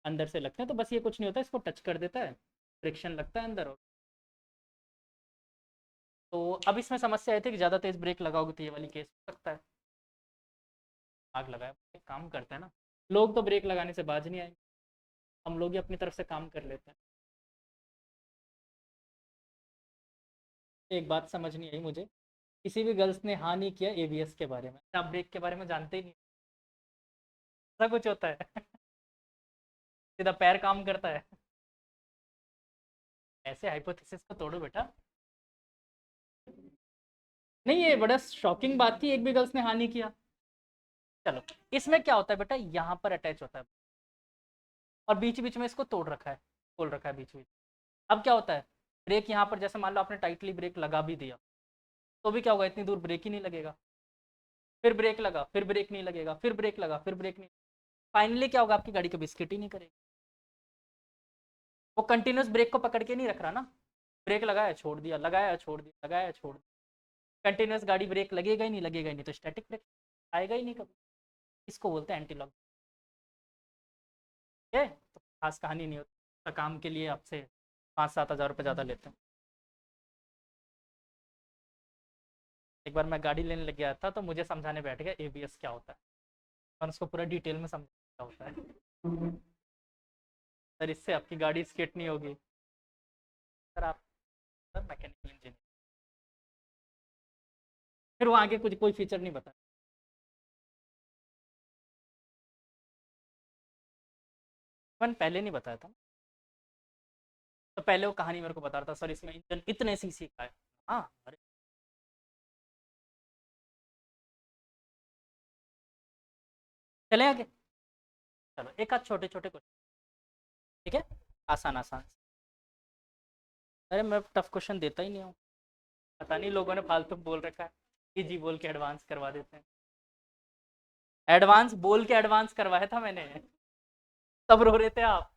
अंदर से लगते हैं, तो बस ये कुछ नहीं होता, इसको टच कर देता है, फ्रिक्शन लगता है अंदर। तो अब इसमें समस्या आई थी कि ज़्यादा तेज ब्रेक लगाओगे तो ये वाली केस हो सकता है। आग लगाया, एक काम करते हैं ना, लोग तो ब्रेक लगाने से बाज नहीं आएंगे, हम लोग ही अपनी तरफ से काम कर लेते हैं। एक बात समझ नहीं आई मुझे, किसी भी गर्ल्स ने हाँ नहीं किया एबीएस के बारे में, आप ब्रेक के बारे में जानते ही नहीं, ऐसा कुछ होता है? सीधा पैर काम करता है? ऐसे हाइपोथेसिस को तोड़ो बेटा। नहीं, ये बड़ा शॉकिंग बात थी, एक भी गर्ल्स ने हाँ नहीं किया। चलो, इसमें क्या होता है बेटा, यहाँ पर अटैच होता है और बीच बीच में इसको तोड़ रखा है, खोल रखा है बीच बीच। अब क्या होता है, ब्रेक यहाँ पर जैसे मान लो आपने टाइटली ब्रेक लगा भी दिया, तो भी क्या होगा, इतनी दूर ब्रेक ही नहीं लगेगा। फिर ब्रेक लगा, फिर ब्रेक नहीं लगेगा, फिर ब्रेक लगा, फिर ब्रेक नहीं, फाइनली क्या होगा, आपकी गाड़ी का बिस्किट ही नहीं करेगी। वो कंटिन्यूस ब्रेक को पकड़ के नहीं रख रहा ना, ब्रेक लगाया छोड़ दिया, लगाया छोड़ दिया, लगाया छोड़ दिया, कंटिन्यूस गाड़ी ब्रेक लगेगा ही नहीं, लगेगा ही नहीं, तो स्टैटिक ब्रेक आएगा ही नहीं कभी। इसको बोलते हैं एंटी लॉक। ठीक है, तो खास कहानी नहीं होती, तो काम के लिए आपसे 5-7 हज़ार रुपये ज़्यादा लेते हैं। एक बार मैं गाड़ी लेने लग गया था, तो मुझे समझाने बैठ गया एबीएस क्या होता है, और उसको पूरा डिटेल में समझा क्या होता है। सर इससे आपकी गाड़ी स्किट नहीं होगी। सर आप सर मैकेनिकल इंजीनियर, फिर वो आगे कुछ कोई फीचर नहीं बता। मैंने पहले नहीं बताया था, तो पहले वो कहानी मेरे को बता रहा था, सर इसमें इंजन इतने सीसी का है। हाँ, अरे चले आगे। चलो एक आध छोटे छोटे क्वेश्चन, ठीक है, आसान आसान। अरे मैं टफ क्वेश्चन देता ही नहीं हूँ, पता नहीं लोगों ने फालतू बोल रखा है, इजी बोल के एडवांस करवा देते हैं। एडवांस बोल के एडवांस करवाया था मैंने, तब रो रहे थे आप।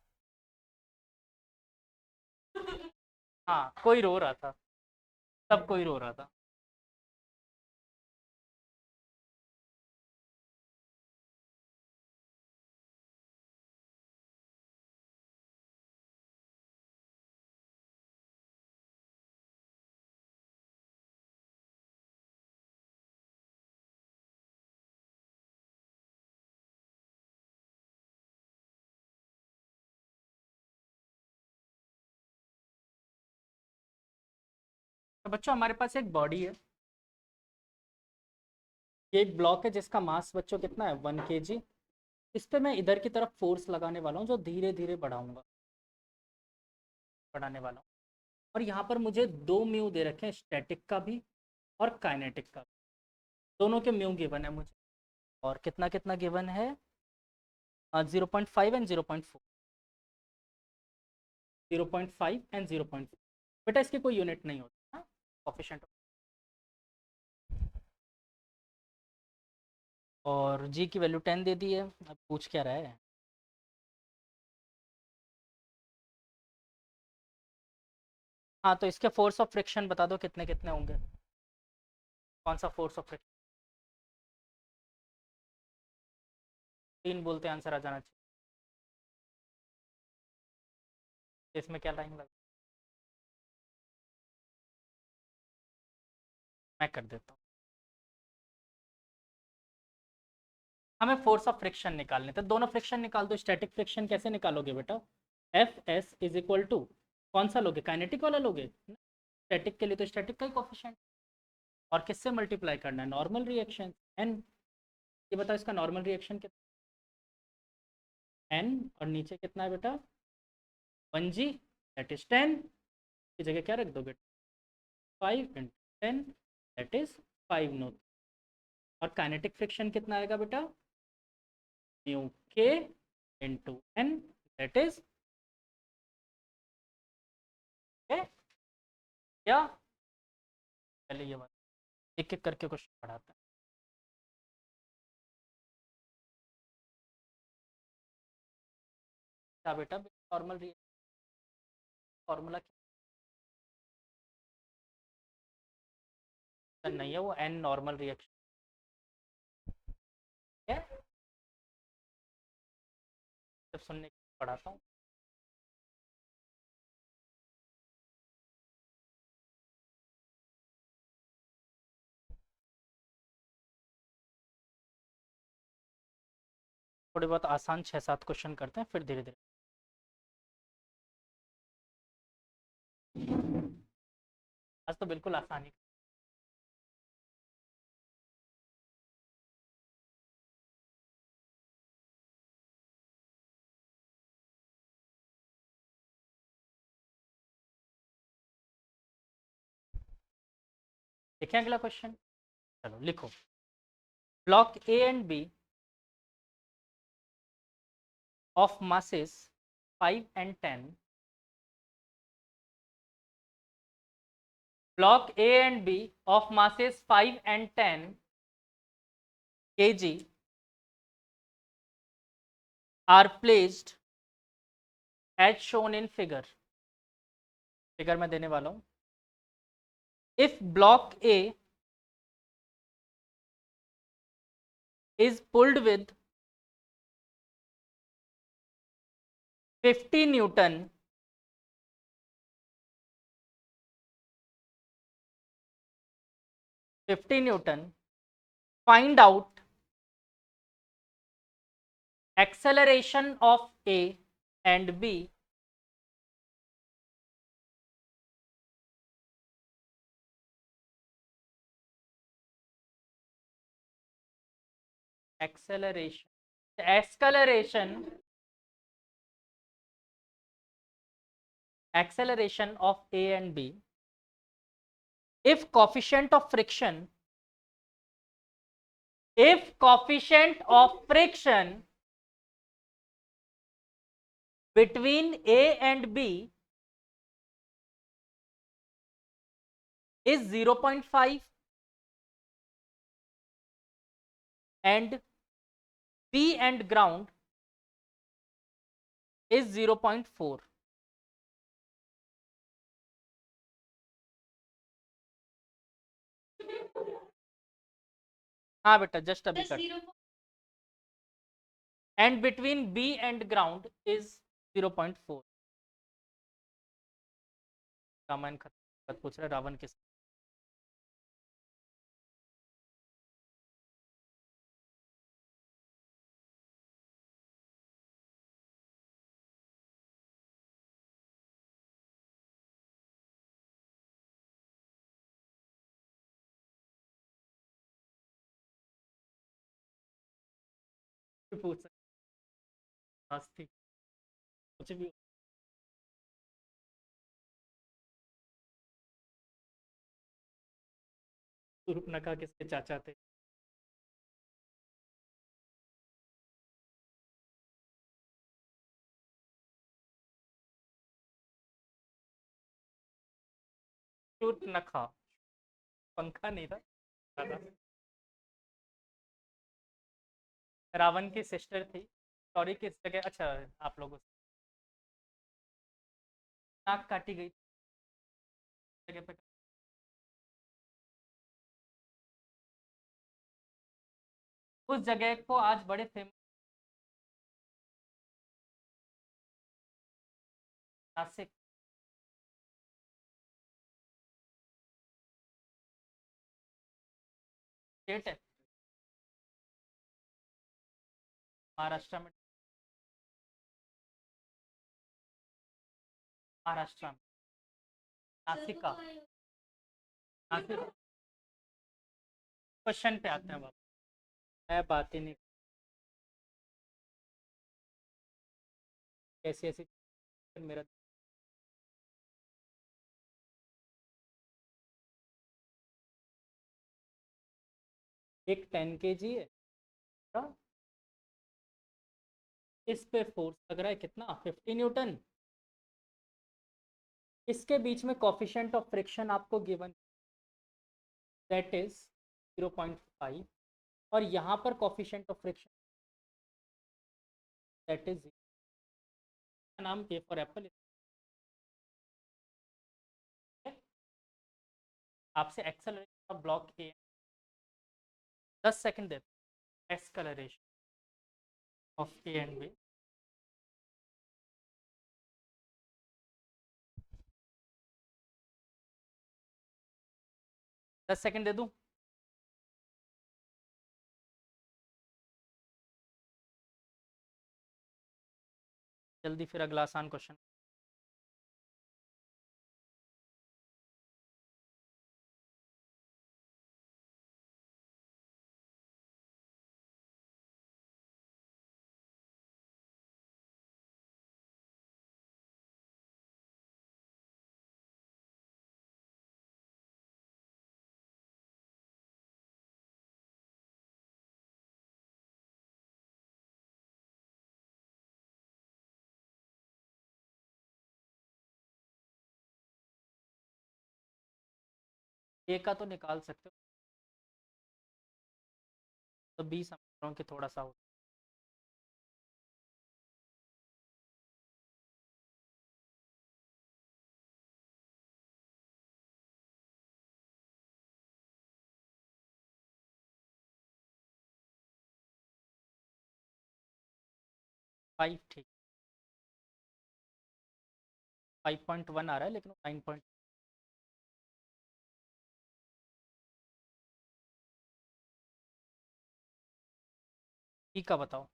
हाँ, कोई रो रहा था, तब कोई रो रहा था। तो बच्चों हमारे पास एक बॉडी है, ये एक ब्लॉक है जिसका मास बच्चों कितना है, 1 kg। इस पे मैं इधर की तरफ फोर्स लगाने वाला हूँ, जो धीरे धीरे बढ़ाऊंगा, बढ़ाने वाला हूँ। और यहाँ पर मुझे दो म्यू दे रखे हैं, स्टैटिक का भी और काइनेटिक का भी। दोनों के म्यू गिवन है मुझे, और कितना कितना गिवन है, 0.5 एंड 0.4, 0.5 एंड 0.4। बेटा इसकी कोई यूनिट नहीं होती, हाँ, कोफिशिएंट। और जी की वैल्यू 10 दे दी है, अब पूछ क्या रहा है। हाँ, तो इसके फोर्स ऑफ फ्रिक्शन बता दो कितने कितने होंगे, कौन सा फोर्स ऑफ फ्रिक्शन। 3 बोलते आंसर आ जाना चाहिए। इसमें क्या लाइन लगा, मैं कर देता हूँ। हमें फोर्स ऑफ फ्रिक्शन निकालने थे, दोनों फ्रिक्शन निकाल दो। स्टैटिक फ्रिक्शन कैसे निकालोगे बेटा, F S is equal to, कौन सा लोगे, काइनेटिक वाला लोगे, स्टैटिक के लिए तो स्टैटिक का ही कोफिशिएंट, और किससे मल्टीप्लाई करना है, नॉर्मल रिएक्शन एन। ये बताओ इसका नॉर्मल रिएक्शन कितना, एन, और नीचे कितना है बेटा, 1 g, दैट इज 10, की जगह क्या रख दोगे, 5 × 10, दैट इज 5 नो। और काइनेटिक फ्रिक्शन कितना आएगा बेटा, म्यू के इंटू एन, दैट इज क्या, पहले ये बात एक एक करके क्वेश्चन पढ़ाते हैं। क्या बेटा, नॉर्मल रिएक्शन फॉर्मूला नहीं है, वो एन नॉर्मल रिएक्शन है। जब सुनने पढ़ाता हूँ। थोड़े बहुत आसान 6-7 क्वेश्चन करते हैं, फिर धीरे धीरे। आज तो बिल्कुल आसानी देखिए अगला क्वेश्चन, चलो लिखो। Block A and B of masses 5 and 10, block A and B of masses 5 and 10 kg are placed as shown in figure. Figure में देने वाला हूं। If block A is pulled with 50 Newton, find out acceleration of A and B acceleration of A and B if coefficient of friction between A and B is 0.5 and B and ground is 0.4. हाँ बेटा just अभी कर। and between B and ground is 0.4. Ramayan खत्म पूछ रहे रावण किस पूछ सकते कुछ भी। सूर्पनखा किसके चाचा थे? सूर्पनखा पंखा नहीं था, रावण की सिस्टर थी। सॉरी किस जगह, अच्छा आप लोगों से नाक काटी गई जगह पे। उस जगह को आज बड़े फेमस नासिक स्टेट है महाराष्ट्र में। महाराष्ट्र में नासिका। नासिक। क्वेश्चन पे आते हैं बाबा, मैं बात ही नहीं कैसी ऐसी मेरा। एक 10 kg है, हाँ? इस पे फोर्स लग रहा है कितना, 50 न्यूटन। इसके बीच में कोफिशिएंट ऑफ फ्रिक्शन आपको गिवन दैट इज 0.5 और यहाँ पर coefficient of friction that is नाम ए फॉर एप्पल। आपसे acceleration of block A 10 second देते, acceleration of A and B. दस सेकंड दे दूं? जल्दी फिर अगला आसान क्वेश्चन। ए का तो निकाल सकते हो, तो बी समझ रहा हूँ कि थोड़ा सा हो। फाइव, ठीक। 5.1 आ रहा है लेकिन 9 ई का बताओ।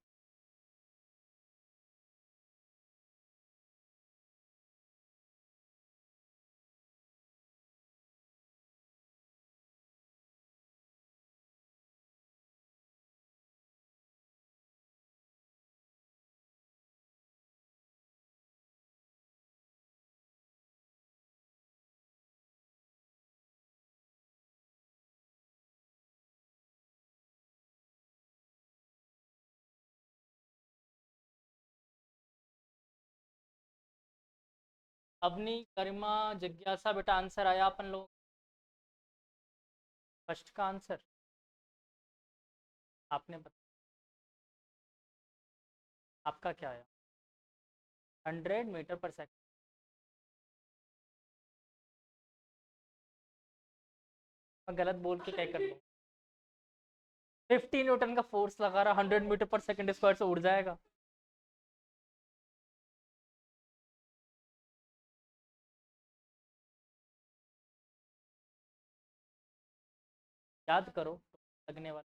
अवनी, गरिमा, जिज्ञासा, बेटा आंसर आया अपन लोग। फर्स्ट का आंसर आपने आपका क्या आया? 100 मीटर पर सेकंड। मैं गलत बोल के क्या कर लूँ? 50 न्यूटन का फोर्स लगा रहा, 100 मीटर पर सेकंड स्क्वायर से उड़ जाएगा। याद करो लगने वाला।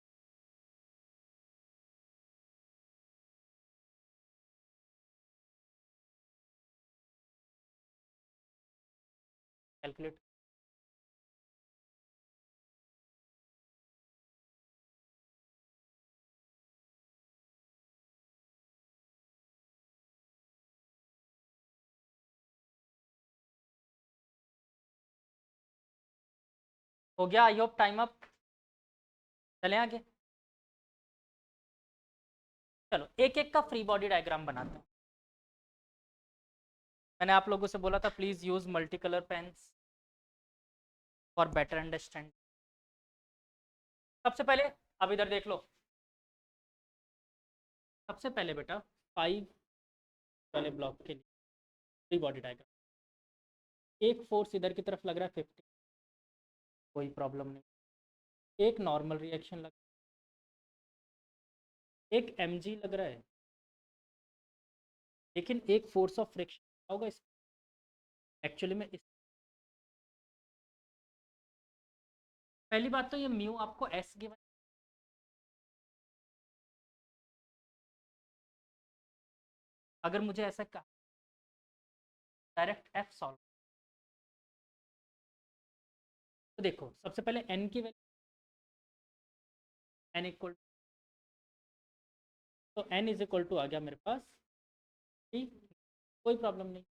कैलकुलेट। हो गया, आई होप टाइम अप। चलें आगे। चलो एक एक का फ्री बॉडी डायग्राम बनाते हैं। मैंने आप लोगों से बोला था please use multi colour pens for better understand. सबसे पहले अब इधर देख लो। सबसे पहले बेटा 5 वाले ब्लॉक के लिए फ्री बॉडी डायग्राम। एक फोर्स इधर की तरफ लग रहा है 50, कोई प्रॉब्लम नहीं। एक नॉर्मल रिएक्शन लग, एक mg लग रहा है, लेकिन एक फोर्स ऑफ फ्रिक्शन होगा इस एक्चुअली में इस। पहली बात तो ये म्यू आपको एस गिवन, अगर मुझे ऐसा कहा डायरेक्ट एफ सॉल्व, तो देखो सबसे पहले एन की वैल्यू, एन इक्वल, तो एन इज इक्वल टू आ गया मेरे पास, ठीक, कोई प्रॉब्लम नहीं।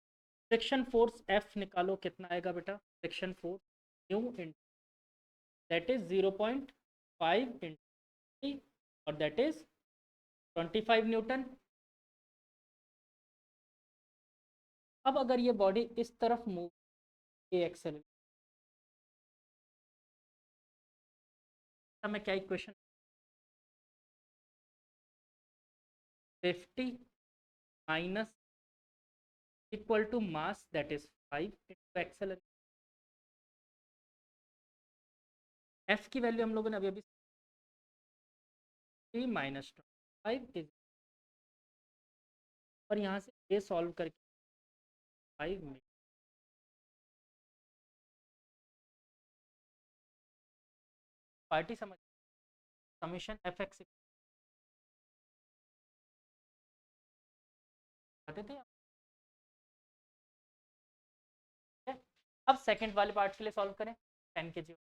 फ्रिक्शन फोर्स एफ निकालो, कितना आएगा बेटा? Friction force new in, that is 0.5 into, और दैट इज 25 न्यूटन। अब अगर ये बॉडी इस तरफ मूव, ए एक्सेल, मैं क्या equation, 50 minus equal to mass that is 5 into accel. F की वैल्यू हम लोगों ने अभी अभी 3 - 5 इज, और यहाँ से ये सॉल्व करके 5 में पार्टी समझ, समीशन एफ एक्स आते थे। अब सेकंड वाले पार्ट के लिए सॉल्व करें, 10 kg।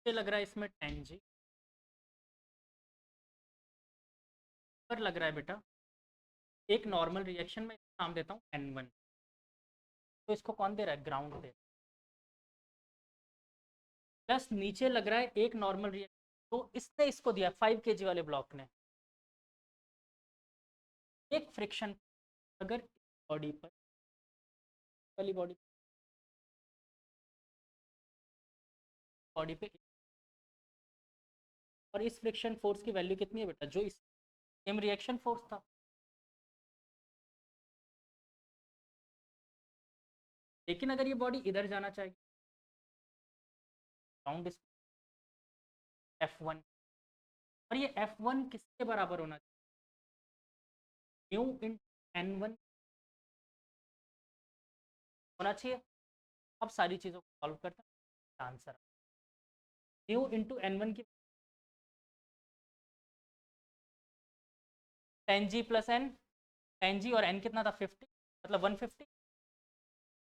ये लग रहा है इसमें 10 g पर लग रहा है बेटा। एक नॉर्मल रिएक्शन में नाम देता हूँ N1, तो इसको कौन दे रहा है? ग्राउंड दे। प्लस नीचे लग रहा है एक नॉर्मल रिएक्शन, तो इसने इसको दिया 5 kg वाले ब्लॉक ने एक फ्रिक्शन। अगर बॉडी पर वाली बॉडी पे, और इस फ्रिक्शन फोर्स की वैल्यू कितनी है बेटा, जो इस सेम रिएक्शन फोर्स था। लेकिन अगर ये बॉडी इधर जाना चाहिए, राउंड F1, और ये F1 किसके बराबर होना चाहिए, न्यू इन N1 होना चाहिए। अब सारी चीज़ों को सॉल्व करते हैं, आंसर न्यू इंटू N1 की 10G प्लस N, 10G और N कितना था 50, मतलब 150।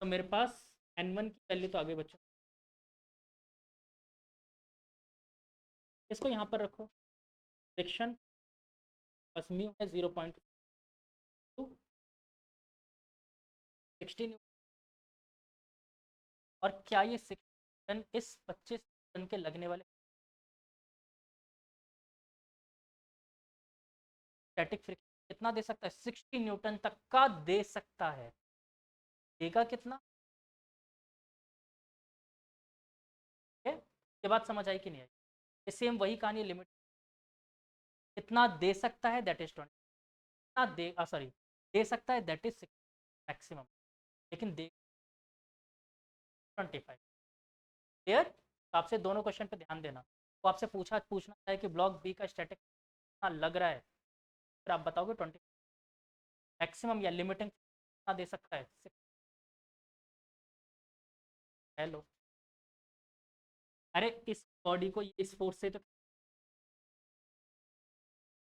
तो मेरे पास N1 की वैल्यू तो आगे बच्चों, इसको यहाँ पर रखो, फ्रिक्शन बस म्यू है 0.2, 60 और क्या ये 6 इस 25 टन के लगने वाले स्टैटिक फ्रिक्शन कितना दे सकता है, 60 न्यूटन तक का दे सकता है। देगा कितना, ये बात समझ आई कि नहीं आई। ये सेम वही कहानी, लिमिट कितना दे सकता है दैट इज 20, कितना दे सॉरी दे सकता है दैट इज मैक्सिमम, लेकिन दे 25 क्लियर। तो आपसे दोनों क्वेश्चन पे ध्यान देना। वो आपसे पूछना है कि ब्लॉक बी का स्टैटिक कितना लग रहा है, फिर आप बताओगे 20 मैक्सिमम या लिमिटिंग कितना दे सकता है। हेलो, अरे इस बॉडी को इस फोर्स से तो,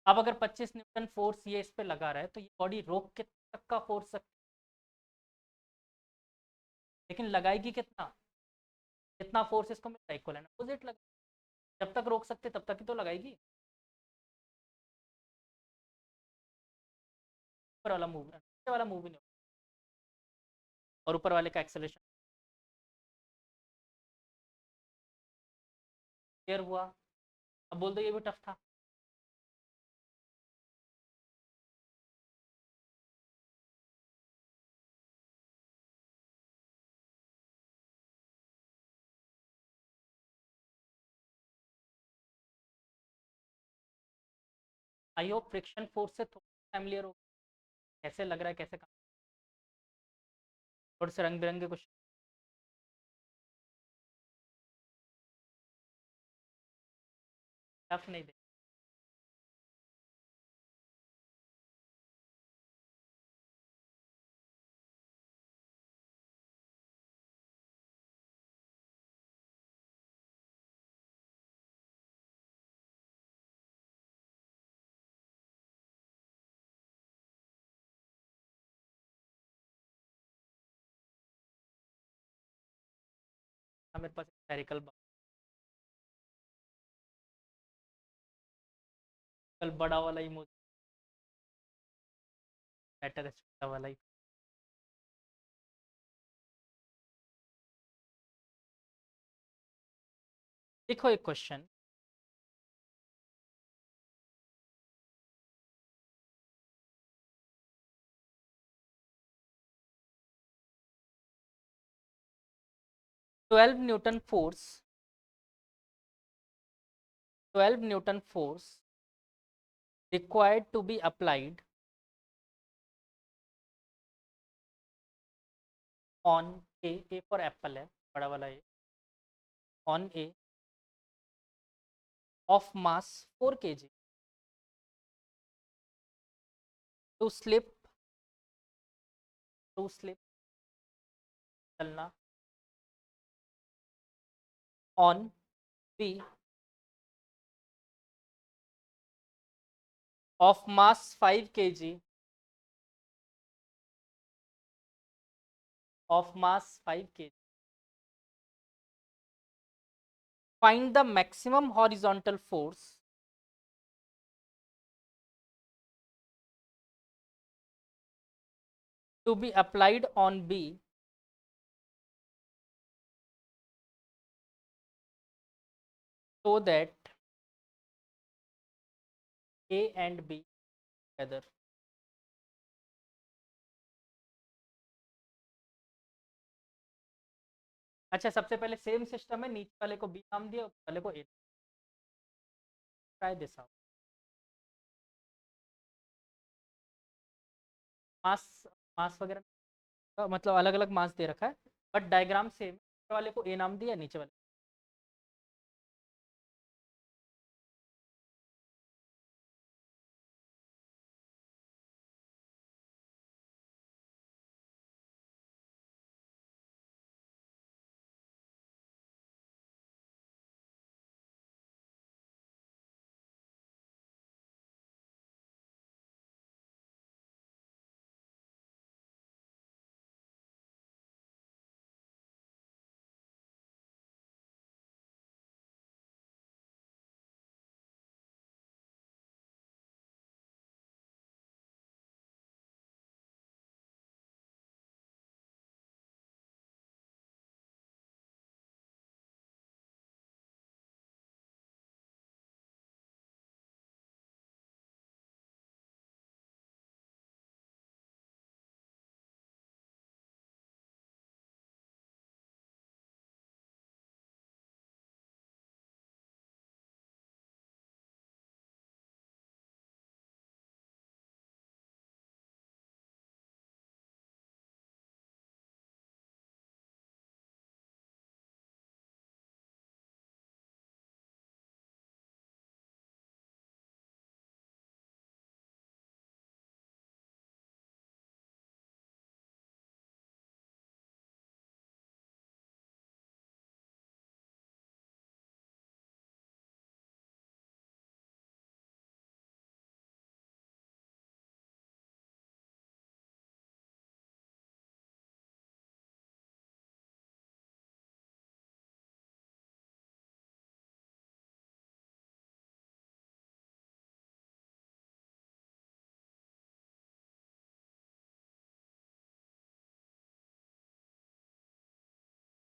अब अगर 25 न्यूटन फोर्स ये इस पे लगा रहा है तो ये बॉडी रोक के तक का फोर्स लेकिन लगाएगी कितना, कितना फोर्स इसको मिल रहा है, इक्वल एंड अपोजिट लगा। जब तक रोक सकते तब तक ही तो लगाएगी। ऊपर वाला मूव, नीचे वाला मूव ही नहीं होगा, और ऊपर वाले का एक्सेलेरेशन क्लियर हुआ। अब बोल दो ये भी टफ था। आई होप फ्रिक्शन फोर्स से थोड़ा फैमिलियर हो, कैसे लग रहा है कैसे काम, थोड़े से रंग बिरंगे कुछ टफ नहीं दे। मेरे पास स्फेरिकल बड़ा वाला ही बेटर है, छोटा वाला ही। देखो एक question, 12 Newton force, 12 Newton force required to be applied on A for apple है बड़ा वाला A, on A of mass 4 kg to slip चलना on B of mass 5 kg of mass 5 kg. Find the maximum horizontal force to be applied on B so that A and B together. अच्छा, सबसे पहले same system है, नीचे वाले को B नाम दिया, ऊपर वाले को A. Try this out. Mass, mass वगैरह मतलब अलग अलग मास दे रखा है, बट डायग्राम सेम। ऊपर वाले को ए नाम दिया, नीचे वाले।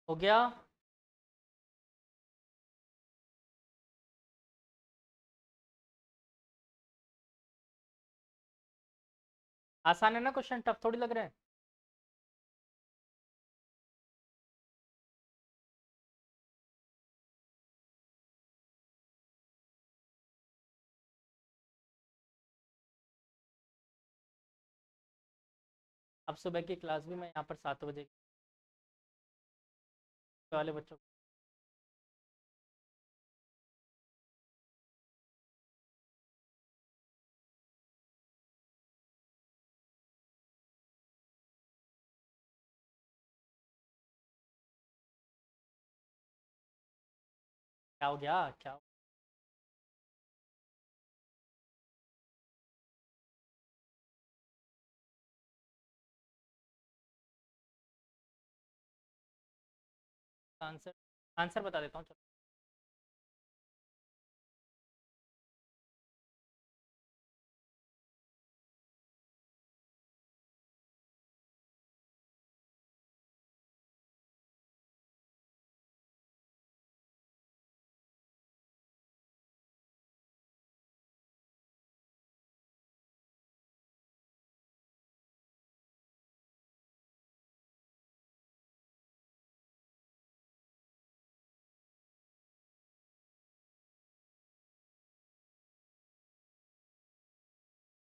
हो गया। आसान है ना क्वेश्चन, टफ थोड़ी लग रहा है। अब सुबह की क्लास भी मैं यहाँ पर 7 बजे वाले बच्चों को। क्या हो गया, क्या? आंसर, आंसर बता देता हूँ चलो।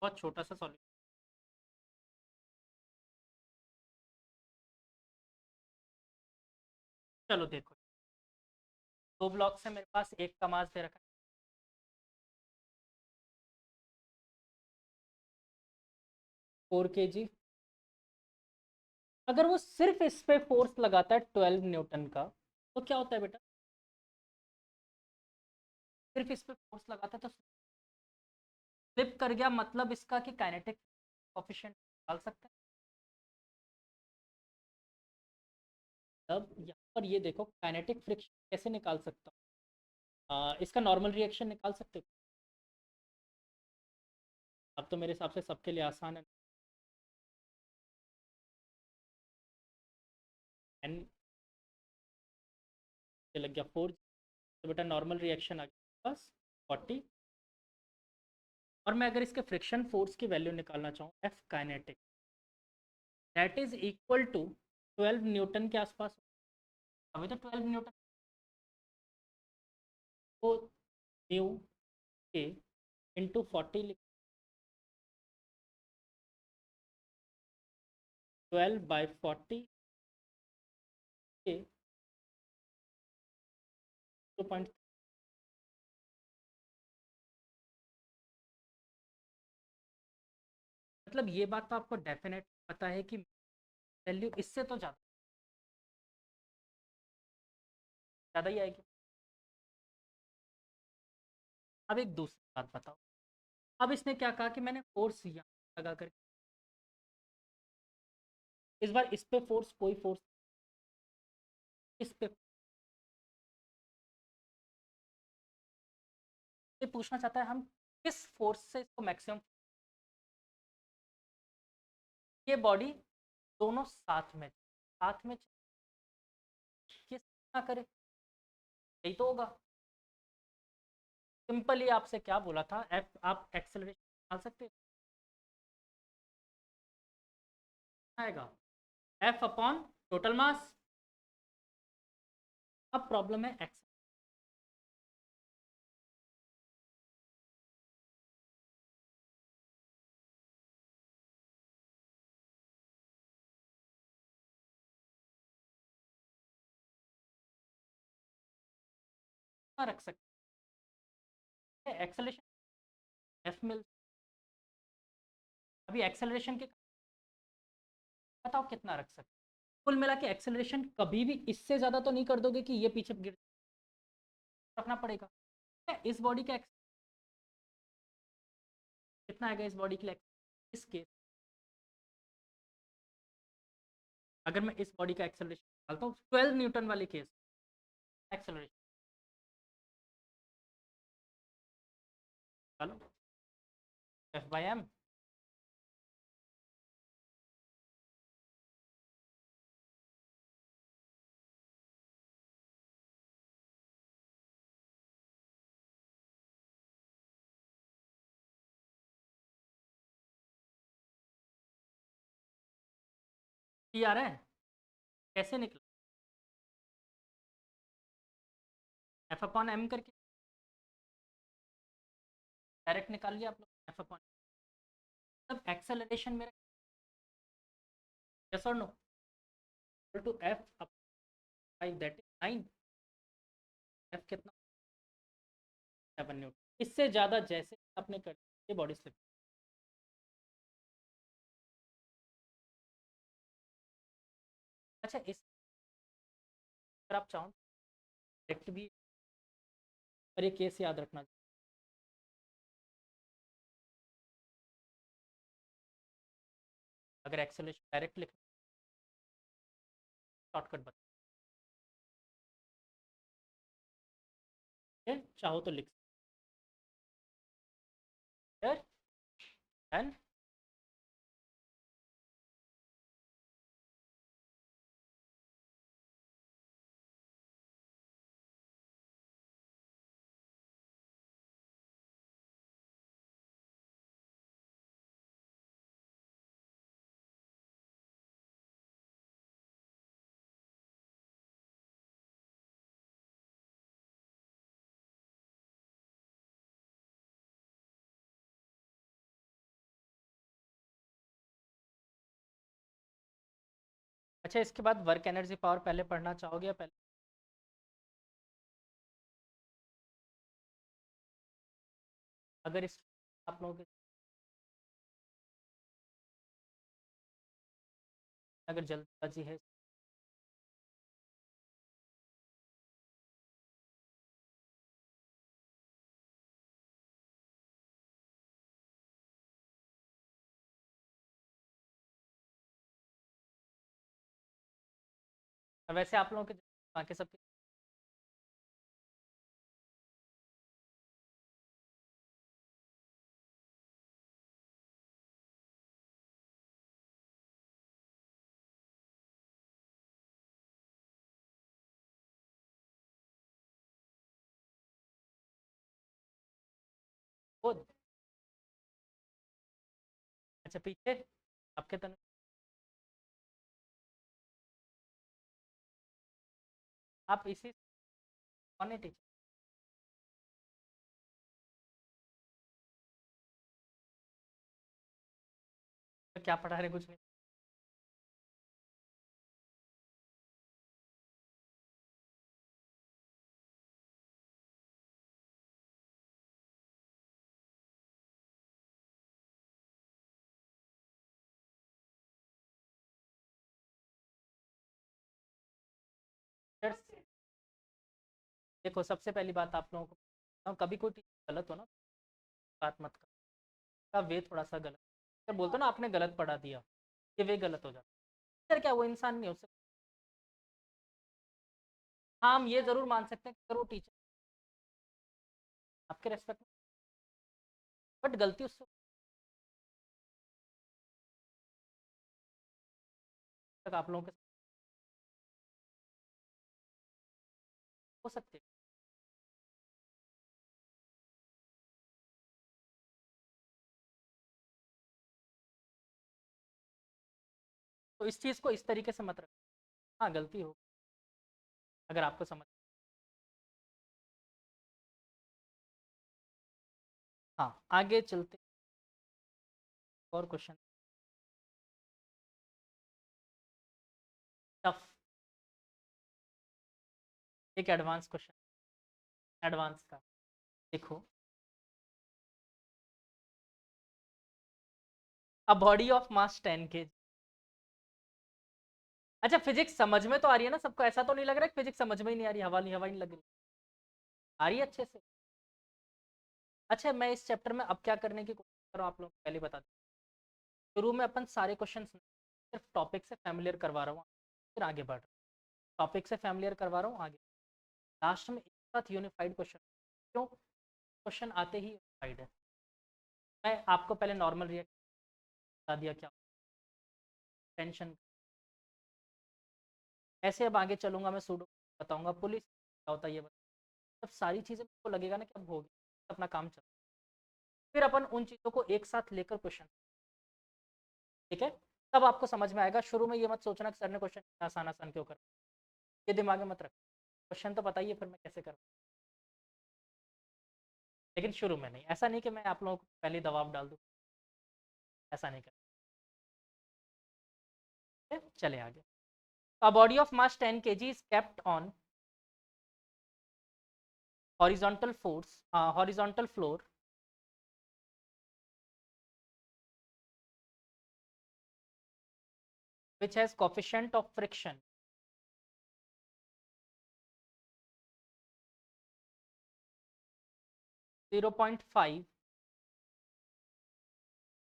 बहुत छोटा सा सॉल्यूशन। चलो देखो, दो ब्लॉक से मेरे पास एक का मास दे रखा है 4 kg। अगर वो सिर्फ इस पे फोर्स लगाता है 12 न्यूटन का, तो क्या होता है बेटा? सिर्फ इस पे फोर्स लगाता है तो स्लिप कर गया, मतलब इसका कि काइनेटिक कोफिशिएंट निकाल सकते हैं। अब यहाँ पर ये देखो, काइनेटिक फ्रिक्शन कैसे निकाल सकता हूँ? इसका नॉर्मल रिएक्शन निकाल सकते हो। अब तो मेरे हिसाब से सबके लिए आसान है। एन लग गया 4, तो बेटा नॉर्मल रिएक्शन आ गया बस 40। और मैं अगर इसके फ्रिक्शन फोर्स की वैल्यू निकालना चाहूँ F kinetic, that is equal to 12 newton के आसपास। अभी तो 12 न्यूटन, तो न्यू के इंटू 40 लिख, 12/40 के 2. मतलब ये बात तो आपको डेफिनेट पता है कि वैल्यू इससे तो ज़्यादा ज़्यादा ही आएगी। अब एक दूसरी बात बताओ, अब इसने क्या कहा कि मैंने फोर्स यहाँ लगा कर, इस बार इस पे फोर्स, कोई फोर्स इस पे, ये पूछना चाहता है हम किस फोर्स से इसको मैक्सिमम, ये बॉडी दोनों साथ में किस ना करे, यही तो होगा। सिंपली आपसे क्या बोला था, एफ आप एक्सेलरेशन निकाल सकते आएगा एफ अपॉन टोटल मास। अब प्रॉब्लम है एक्स रख सकते हैं एक्सेलरेशन एफ मिल, अभी एक्सेलरेशन के बताओ कितना रख सकते, कुल मिला के एक्सेलरेशन कभी भी इससे ज़्यादा तो नहीं कर दोगे कि ये पीछे गिर, रखना पड़ेगा। इस बॉडी का कितना आएगा इस बॉडी के लिए, इस केस अगर मैं इस बॉडी का एक्सेलरेशन डालता हूँ 12 न्यूटन वाले केस एक्सेलरेशन डालो F/m, आ रहा है कैसे निकला, F/m करके डायरेक्ट निकाल लिया आप लोग F/, तब एक्सेलरेशन मेरा यस और no to F that is 9, F कितना 7 न्यूटन, इससे ज़्यादा जैसे आपने कर ये बॉडी स्लिप। अच्छा इस अगर आप चाहो डायरेक्ट भी, और ये केस याद रखना, अगर एक्सेलरेशन डायरेक्ट लिख शॉर्टकट बता, चाहो तो लिख एन अच्छा इसके बाद वर्क एनर्जी पावर पहले पढ़ना चाहोगे या पहले, अगर इस आप लोगों के अगर जल्दबाजी है, वैसे आप लोगों के बाकी सबके खुद। अच्छा पीछे आपके तन, आप इसी, कौन है टीचर? क्या पढ़ा रहे, कुछ नहीं। टीचर्स, देखो सबसे पहली बात आप लोगों को कभी कोई टीचर गलत हो ना, बात मत करो, का वे थोड़ा सा गलत, जब बोलते हो ना आपने गलत पढ़ा दिया, ये वे गलत हो जाता है। टीचर क्या, वो इंसान नहीं हो सकता। हाँ हम ये जरूर मान सकते हैं कि अगर वो टीचर आपके रेस्पेक्ट में, बट गलती उससे तक आप लोगों के हो सकते हैं। तो इस चीज़ को इस तरीके से मत रखो। हाँ गलती हो, अगर आपको समझ, हाँ आगे चलते, और क्वेश्चन टफ, एक एडवांस क्वेश्चन, एडवांस का देखो, a body of mass 10 kg। अच्छा फिजिक्स समझ में तो आ रही है ना सबको, ऐसा तो नहीं लग रहा है कि फिजिक्स समझ में ही नहीं आ रही, हवा नहीं, हवा नहीं लग रही, आ रही है अच्छे से। अच्छा मैं इस चैप्टर में अब क्या करने की कोशिश कर रहा हूँ आप लोग को पहले बता दूं। शुरू में अपन सारे क्वेश्चन सिर्फ टॉपिक से फैमिलियर करवा रहा हूँ, फिर आगे बढ़ रहा हूँ, टॉपिक से फैमिलियर करवा रहा हूँ आगे, लास्ट में एक साथ यूनिफाइड क्वेश्चन। क्यों? क्वेश्चन आते ही यूनिफाइड है। मैं आपको पहले नॉर्मल रिएक्ट बता दिया क्या टेंशन, ऐसे अब आगे चलूंगा मैं सूडो बताऊंगा, पुलिस क्या होता है ये बता, तब सारी चीज़ें आपको लगेगा ना कि अब होगी, अपना काम चल, फिर अपन उन चीज़ों को एक साथ लेकर क्वेश्चन, ठीक है, तब आपको समझ में आएगा। शुरू में ये मत सोचना कि सर ने क्वेश्चन आसान आसान क्यों कर, ये दिमाग में मत रख, क्वेश्चन तो बताइए फिर मैं कैसे करूँ, लेकिन शुरू में नहीं, ऐसा नहीं कि मैं आप लोगों को पहले दबाव डाल दूँ, ऐसा नहीं कर, चले आगे। A body of mass 10 kg is kept on horizontal floor which has coefficient of friction 0.5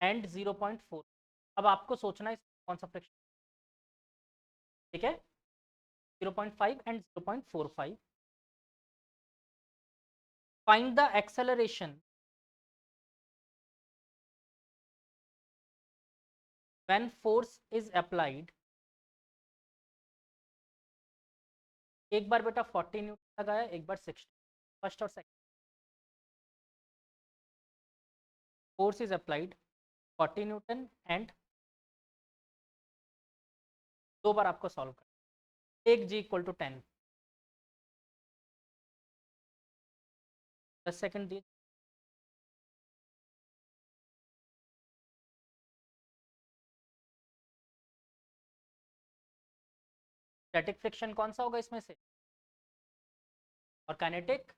and 0.4। अब आपको सोचना है कौन सा फ्रिक्शन, ठीक है, 0.5 and 0.45। Find the acceleration when force is applied। एक बार बेटा 40 न्यूटन लगाया, एक बार 60, फर्स्ट और second, force is applied 40 Newton and, दो बार आपको सॉल्व कर, एक जी इक्वल टू 10, 10 सेकंड दिए। स्टैटिक फ्रिक्शन कौन सा होगा इसमें से, और काइनेटिक,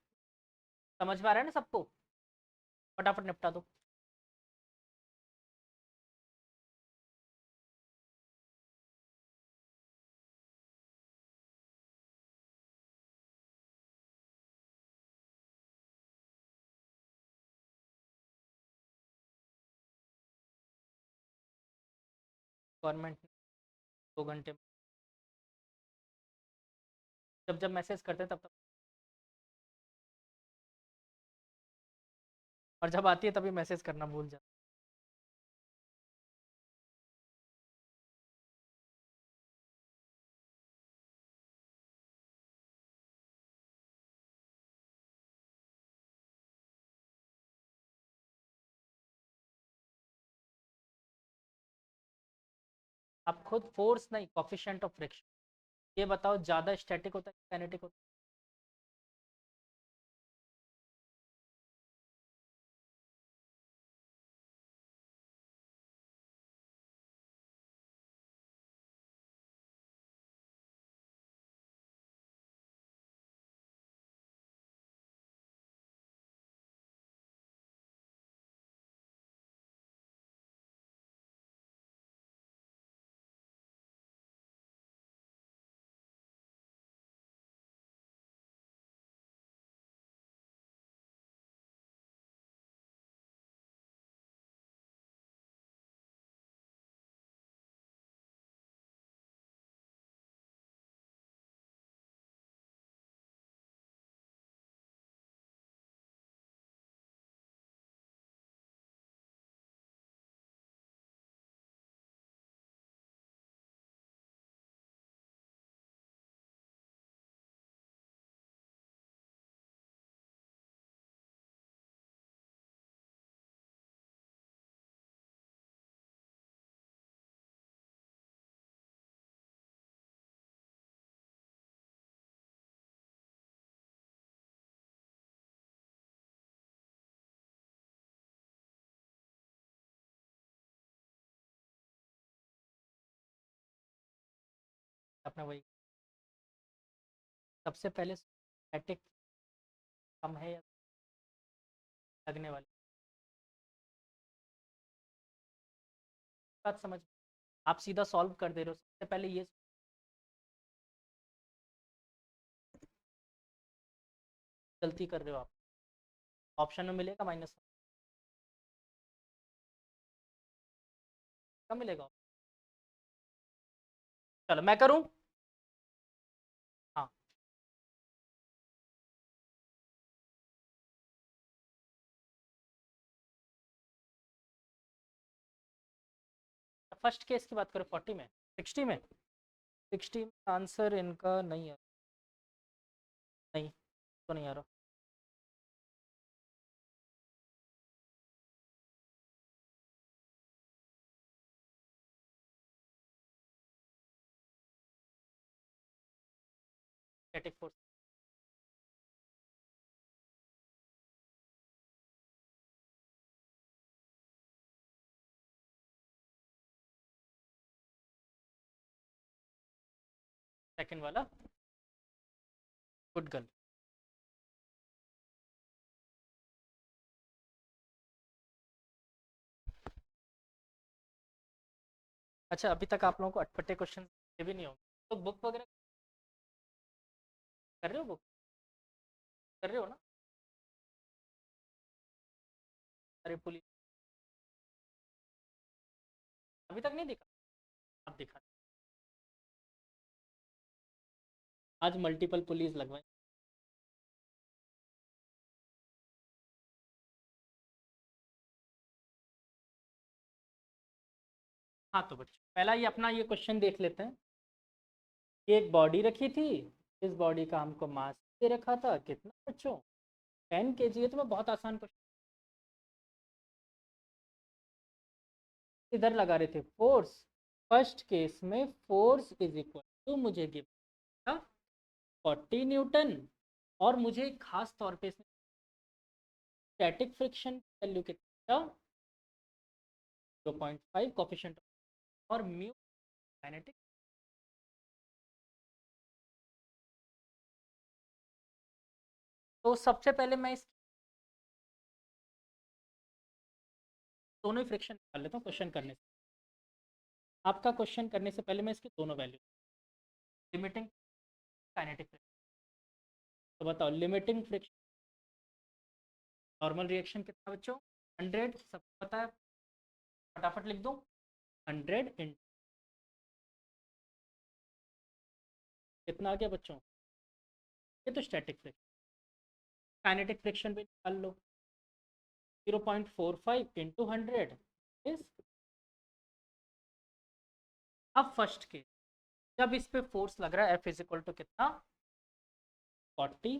समझ में आ रहा है ना सबको, फटाफट निपटा दो। गवर्नमेंट 2 घंटे, जब जब मैसेज करते हैं तब तब, और जब आती है तभी मैसेज करना भूल जाते आप खुद फोर्स नहीं, कोफिशिएंट ऑफ फ्रिक्शन। ये बताओ ज़्यादा स्टैटिक होता है काइनेटिक होता है? आपने वही, सबसे पहले स्टैटिक कम है या लगने वाली बात समझ, आप सीधा सॉल्व कर दे रहे हो। सबसे पहले ये गलती कर रहे हो आप। ऑप्शन में मिलेगा माइनस, क्या मिलेगा? चलो मैं करूं। हाँ, फर्स्ट केस की बात करें 40 में, 60 में, 60 में आंसर इनका नहीं है। नहीं, तो नहीं आ रहा। स्टैटिक फोर्स सेकंड वाला, गुड गर्ल। अच्छा, अभी तक आप लोगों को अटपटे क्वेश्चन भी नहीं होंगे, तो बुक वगैरह कर रहे हो? बुक कर रहे हो ना? अरे पुलिस अभी तक नहीं दिखा, अब दिखा। आज मल्टीपल पुलिस लगवाए। हाँ तो बच्चों, पहला ये अपना ये क्वेश्चन देख लेते हैं। ये एक बॉडी रखी थी, इस बॉडी का हमको मास दे रखा था कितना बच्चों, 10 kg। ये तो मैं बहुत आसान क्वेश्चन इधर लगा रहे थे, फोर्स। फर्स्ट केस में फोर्स इज इक्वल टू मुझे गिव था 40 न्यूटन, और मुझे खास तौर पे इसमें स्टैटिक फ्रिक्शन वैल्यू कितना, 0.5 कोफिशिएंट, और म्यू काइनेटिक। तो सबसे पहले मैं इस दोनों ही फ्रिक्शन कर लेता हूँ क्वेश्चन करने से। आपका क्वेश्चन करने से पहले मैं इसके दोनों वैल्यू, लिमिटिंग काइनेटिक फ्रिक्शन। तो बताओ लिमिटिंग फ्रिक्शन, नॉर्मल रिएक्शन कितना बच्चों, 100, सबको पता है, फटाफट लिख दो। 100 इन कितना आ गया बच्चों, ये तो स्टैटिक फ्रिक्शन। काइनेटिक फ्रिक्शन भी निकाल लो, 0.45 इंटू 100 इज। अब फर्स्ट केस, जब इस पे फोर्स लग रहा है, एफ इज इक्वल टू कितना, 40।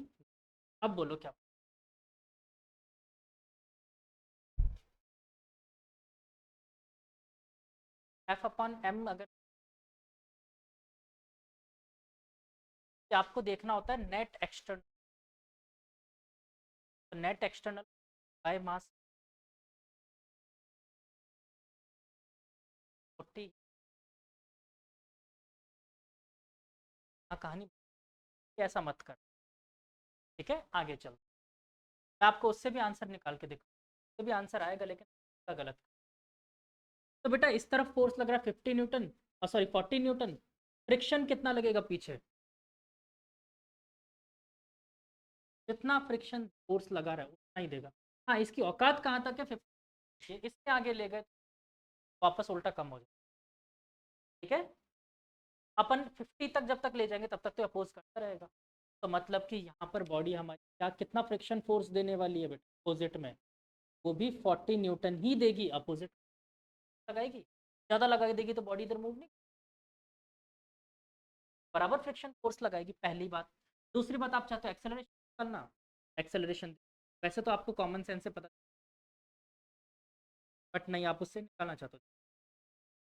अब बोलो क्या, एफ अपॉन एम अगर कि आपको देखना होता है net external, net external by mass 40। कहानी ऐसा मत कर, ठीक है आगे चल। मैं आपको उससे भी आंसर निकाल के दिखाऊँ, उससे भी आंसर आएगा लेकिन उसका गलत। तो बेटा इस तरफ फोर्स लग रहा है 50 न्यूटन, सॉरी 40 न्यूटन। फ्रिक्शन कितना लगेगा पीछे, जितना फ्रिक्शन फोर्स लगा रहा है उतना ही देगा। हाँ इसकी औकात कहाँ तक है 50, इसके आगे ले गए वापस उल्टा कम हो जाए, ठीक है। अपन 50 तक जब तक ले जाएंगे तब तक तो अपोज करता रहेगा। तो मतलब कि यहाँ पर बॉडी हमारी क्या कितना फ्रिक्शन फोर्स देने वाली है बेटा अपोजिट में, वो भी 40 न्यूटन ही देगी। अपोजिट लगाएगी, ज़्यादा लगा देगी तो बॉडी इधर मूव नहीं, बराबर फ्रिक्शन फोर्स लगाएगी, पहली बात। दूसरी बात, आप चाहते हो एक्सेलरेशन करना, एक्सेलरेशन वैसे तो आपको कॉमन सेंस से पता, बट नहीं आप उससे निकालना चाहते हो।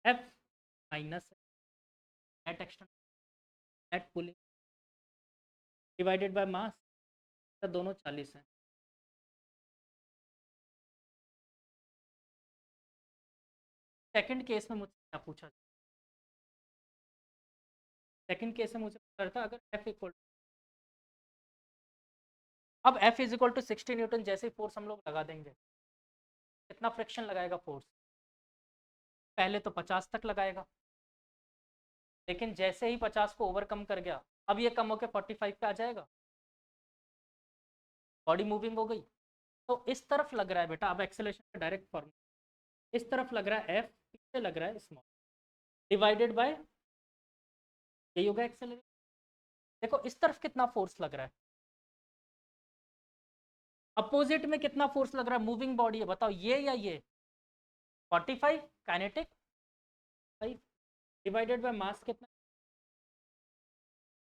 F minus net external net pulling divided by mass, दोनों 40 हैं। सेकंड केस में मुझसे क्या पूछा, सेकंड केस में मुझे पूछा था अगर एफ इक्वल, अब F is equal to 60 newton, जैसे फोर्स हम लोग लगा देंगे कितना फ्रिक्शन लगाएगा फोर्स, पहले तो 50 तक लगाएगा, लेकिन जैसे ही 50 को ओवरकम कर गया अब ये कम होकर 45 पे आ जाएगा, बॉडी मूविंग हो गई। तो इस तरफ लग रहा है बेटा, अब एक्सेलरेशन का डायरेक्ट फॉर्मूला, इस तरफ लग रहा है एफ, पीछे लग रहा है स्मॉल, डिवाइडेड बाय यही होगा एक्सेलरेशन। देखो इस तरफ कितना फोर्स लग रहा है, अपोजिट में कितना फोर्स लग रहा है, मूविंग बॉडी है, बताओ ये या ये, 45 काइनेटिक 5 डिवाइडेड बाय मास कितना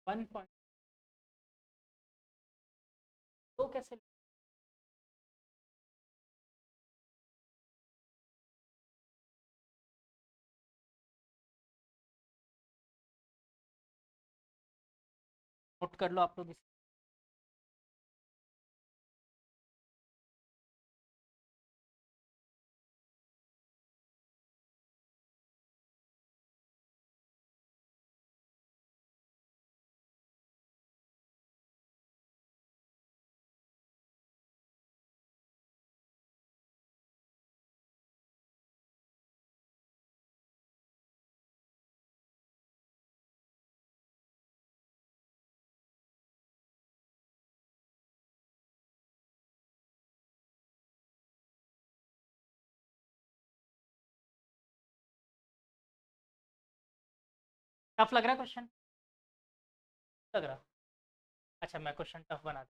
1 पॉइंट, तो कैसे नोट कर लो आप लोग इसे। टफ लग रहा है क्वेश्चन, लग रहा, अच्छा मैं क्वेश्चन टफ बना दूँ।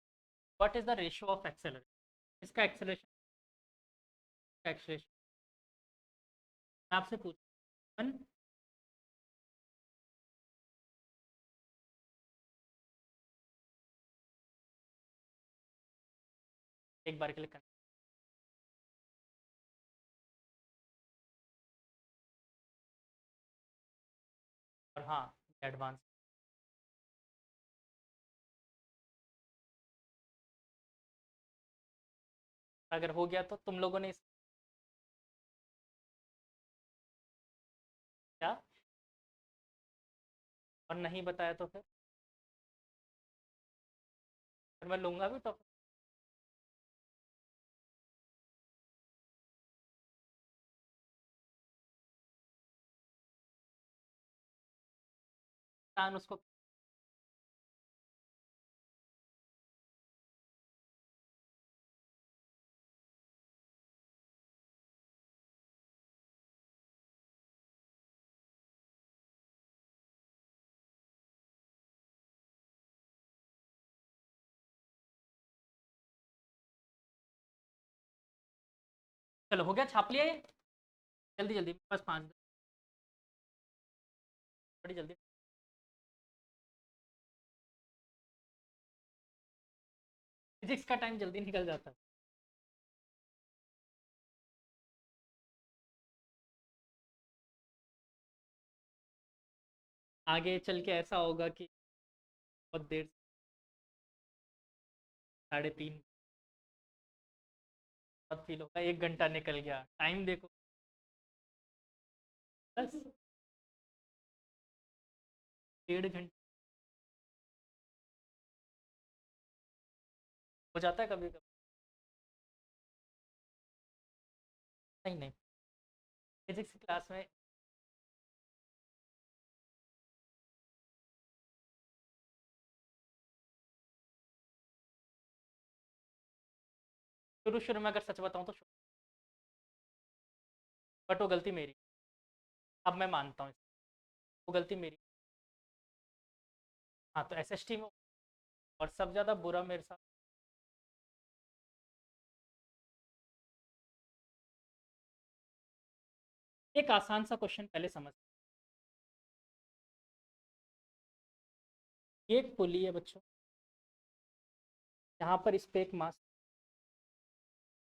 What is the ratio of acceleration, इसका एक्सेलरेशन, एक्सेलरेशन मैं आपसे पूछ 1, एक बार के लिए और हाँ एडवांस, अगर हो गया तो तुम लोगों ने क्या, और नहीं बताया तो फिर मैं लूंगा भी तो, कान उसको। चलो हो गया, छाप लिया ये, जल्दी जल्दी बस 5, बड़ी जल्दी। फिजिक्स का टाइम जल्दी निकल जाता है। आगे चल के ऐसा होगा कि बहुत देर, 3:30 बहुत फील होगा, 1 घंटा निकल गया, टाइम देखो बस 1.5 घंटा हो जाता है कभी कभी। नहीं नहीं, फिजिक्स की क्लास में शुरू शुरू में अगर सच बताऊं तो, बट वो गलती मेरी, अब मैं मानता हूँ वो गलती मेरी। हाँ तो एसएसटी में, और सब ज़्यादा बुरा मेरे साथ। एक आसान सा क्वेश्चन पहले समझ, ये एक पुली है बच्चों, यहाँ पर इस पे एक मास,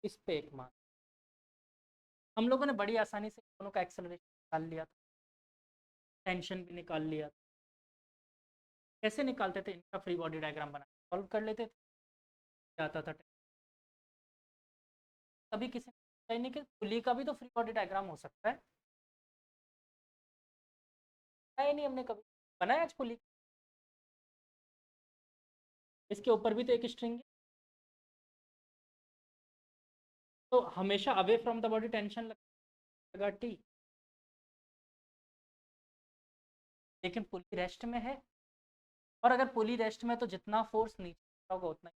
इस पे एक मास, हम लोगों ने बड़ी आसानी से दोनों का एक्सेलरेशन निकाल लिया था, टेंशन भी निकाल लिया था। कैसे निकालते थे, इनका फ्री बॉडी डायग्राम बना सॉल्व कर लेते थे, आता था। कभी किसी ने नहीं कि पुली का भी तो फ्री बॉडी डायग्राम हो सकता है, बनाया नहीं हमने कभी, बनाया आज पुली, इसके ऊपर भी तो एक स्ट्रिंग है, तो हमेशा away from the body tension लगा टी, लेकिन पुली रेस्ट में है, और अगर पुली रेस्ट में तो जितना फोर्स नीचे होगा उतना ही,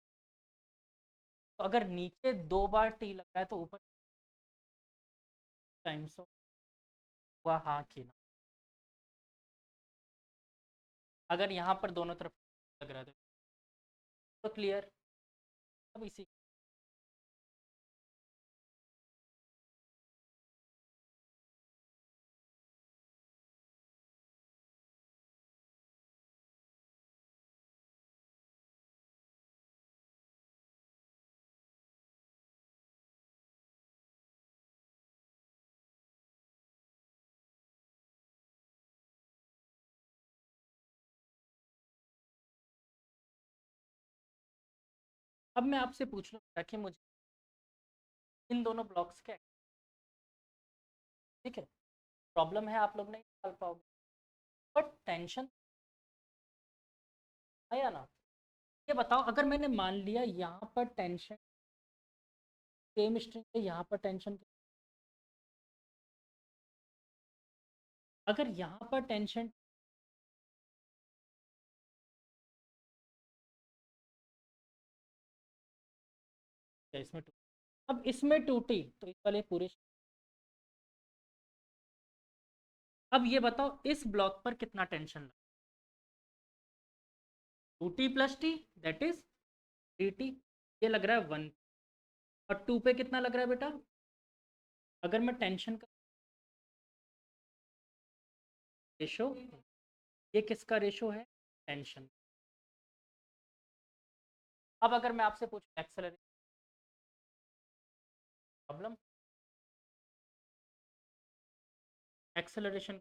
तो अगर नीचे 2 बार टी लग रहा है तो ऊपर टाइम्स हुआ हाँ कि ना। अगर यहाँ पर दोनों तरफ लग रहा है तो क्लियर। अब इसी, अब मैं आपसे पूछ लूँ ताकि मुझे इन दोनों ब्लॉक्स के, ठीक है, प्रॉब्लम है आप लोग नहीं निकाल पाओगे, बट टेंशन आया ना। ये बताओ, अगर मैंने मान लिया यहाँ पर टेंशन सेम स्ट्रिंग है, यहाँ पर टेंशन, अगर यहाँ पर टेंशन, इसमें अब इसमें टूटी तो इस वाले पूरे, अब ये बताओ इस ब्लॉक पर कितना टेंशन लगा, 2t plus T, that is 3t, ये लग रहा है 1, और 2 पे कितना लग रहा है बेटा, अगर मैं टेंशन का रेशो, ये किसका रेशो है, टेंशन। अब अगर मैं आपसे पूछूं acceleration problem, acceleration,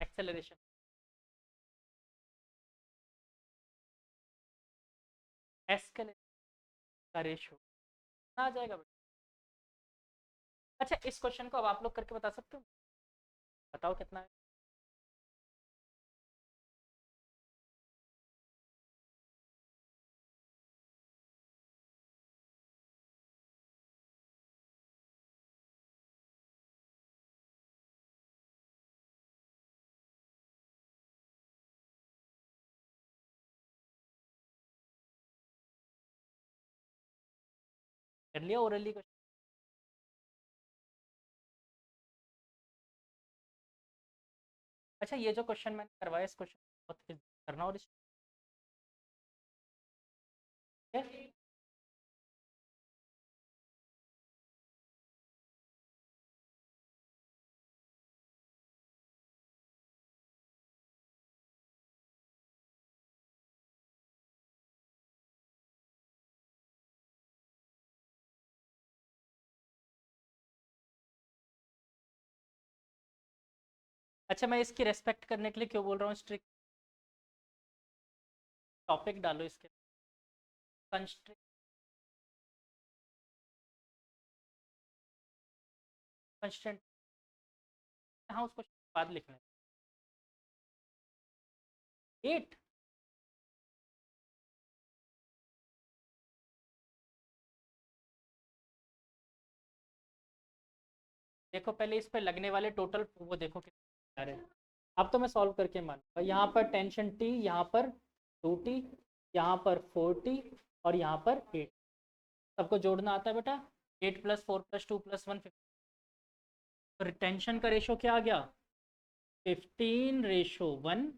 acceleration, escalation का रेशो आ जाएगा बेटा। अच्छा इस क्वेश्चन को अब आप लोग करके बता सकते हो, बताओ कितना है। कर लिया ओरली क्वेश्चन। अच्छा ये जो क्वेश्चन मैंने करवाया, इस क्वेश्चन बहुत करना, और इस अच्छा मैं इसकी रेस्पेक्ट करने के लिए क्यों बोल रहा हूँ स्ट्रिक्ट? टॉपिक डालो इसके, कंस्ट्रिक्ट कंस्टेंट। हाँ उसको बाद लिखना है। 8। देखो पहले इस पे लगने वाले टोटल वो देखो कितने आ रहे हैं। अब तो मैं सॉल्व करके मानूंगा। यहाँ पर टेंशन टी, यहाँ पर 2t, यहाँ पर 4t और यहाँ पर 8। सबको जोड़ना आता है बेटा। 8 + 4 + 2 + 1 15। टेंशन का रेशो क्या आ गया? 15:1।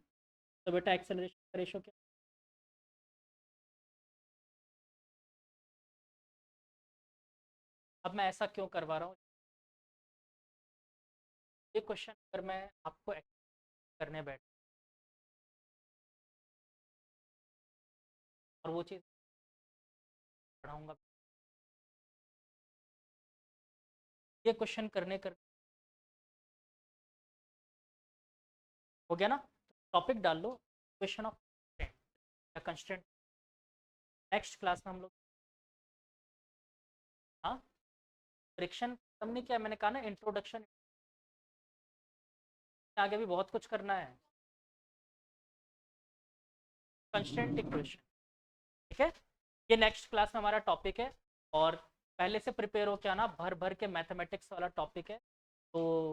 तो बेटा एक्सेलरेशन का रेशो क्या? अब मैं ऐसा क्यों करवा रहा हूँ? ये क्वेश्चन अगर मैं आपको करने बैठ और वो चीज़ पढ़ाऊंगा, ये क्वेश्चन करने कर हो गया ना? टॉपिक डाल लो, question of constant. Next class में हम लोग, हाँ फ्रिक्शन हमने क्या मैंने कहा ना इंट्रोडक्शन, आगे भी बहुत कुछ करना है। कंस्टेंट इक्वेशन, ठीक है, ये नेक्स्ट क्लास में हमारा टॉपिक है। और पहले से प्रिपेयर हो क्या ना, भर भर के मैथमेटिक्स वाला टॉपिक है, तो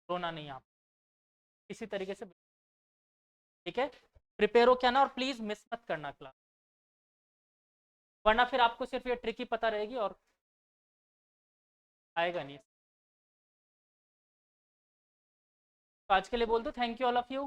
रोना नहीं आप किसी तरीके से, ठीक है। प्रिपेयर हो क्या ना, और प्लीज मिस मत करना क्लास, वरना फिर आपको सिर्फ ये ट्रिक ही पता रहेगी और आएगा नहीं। तो आज के लिए बोल दो thank you all of you.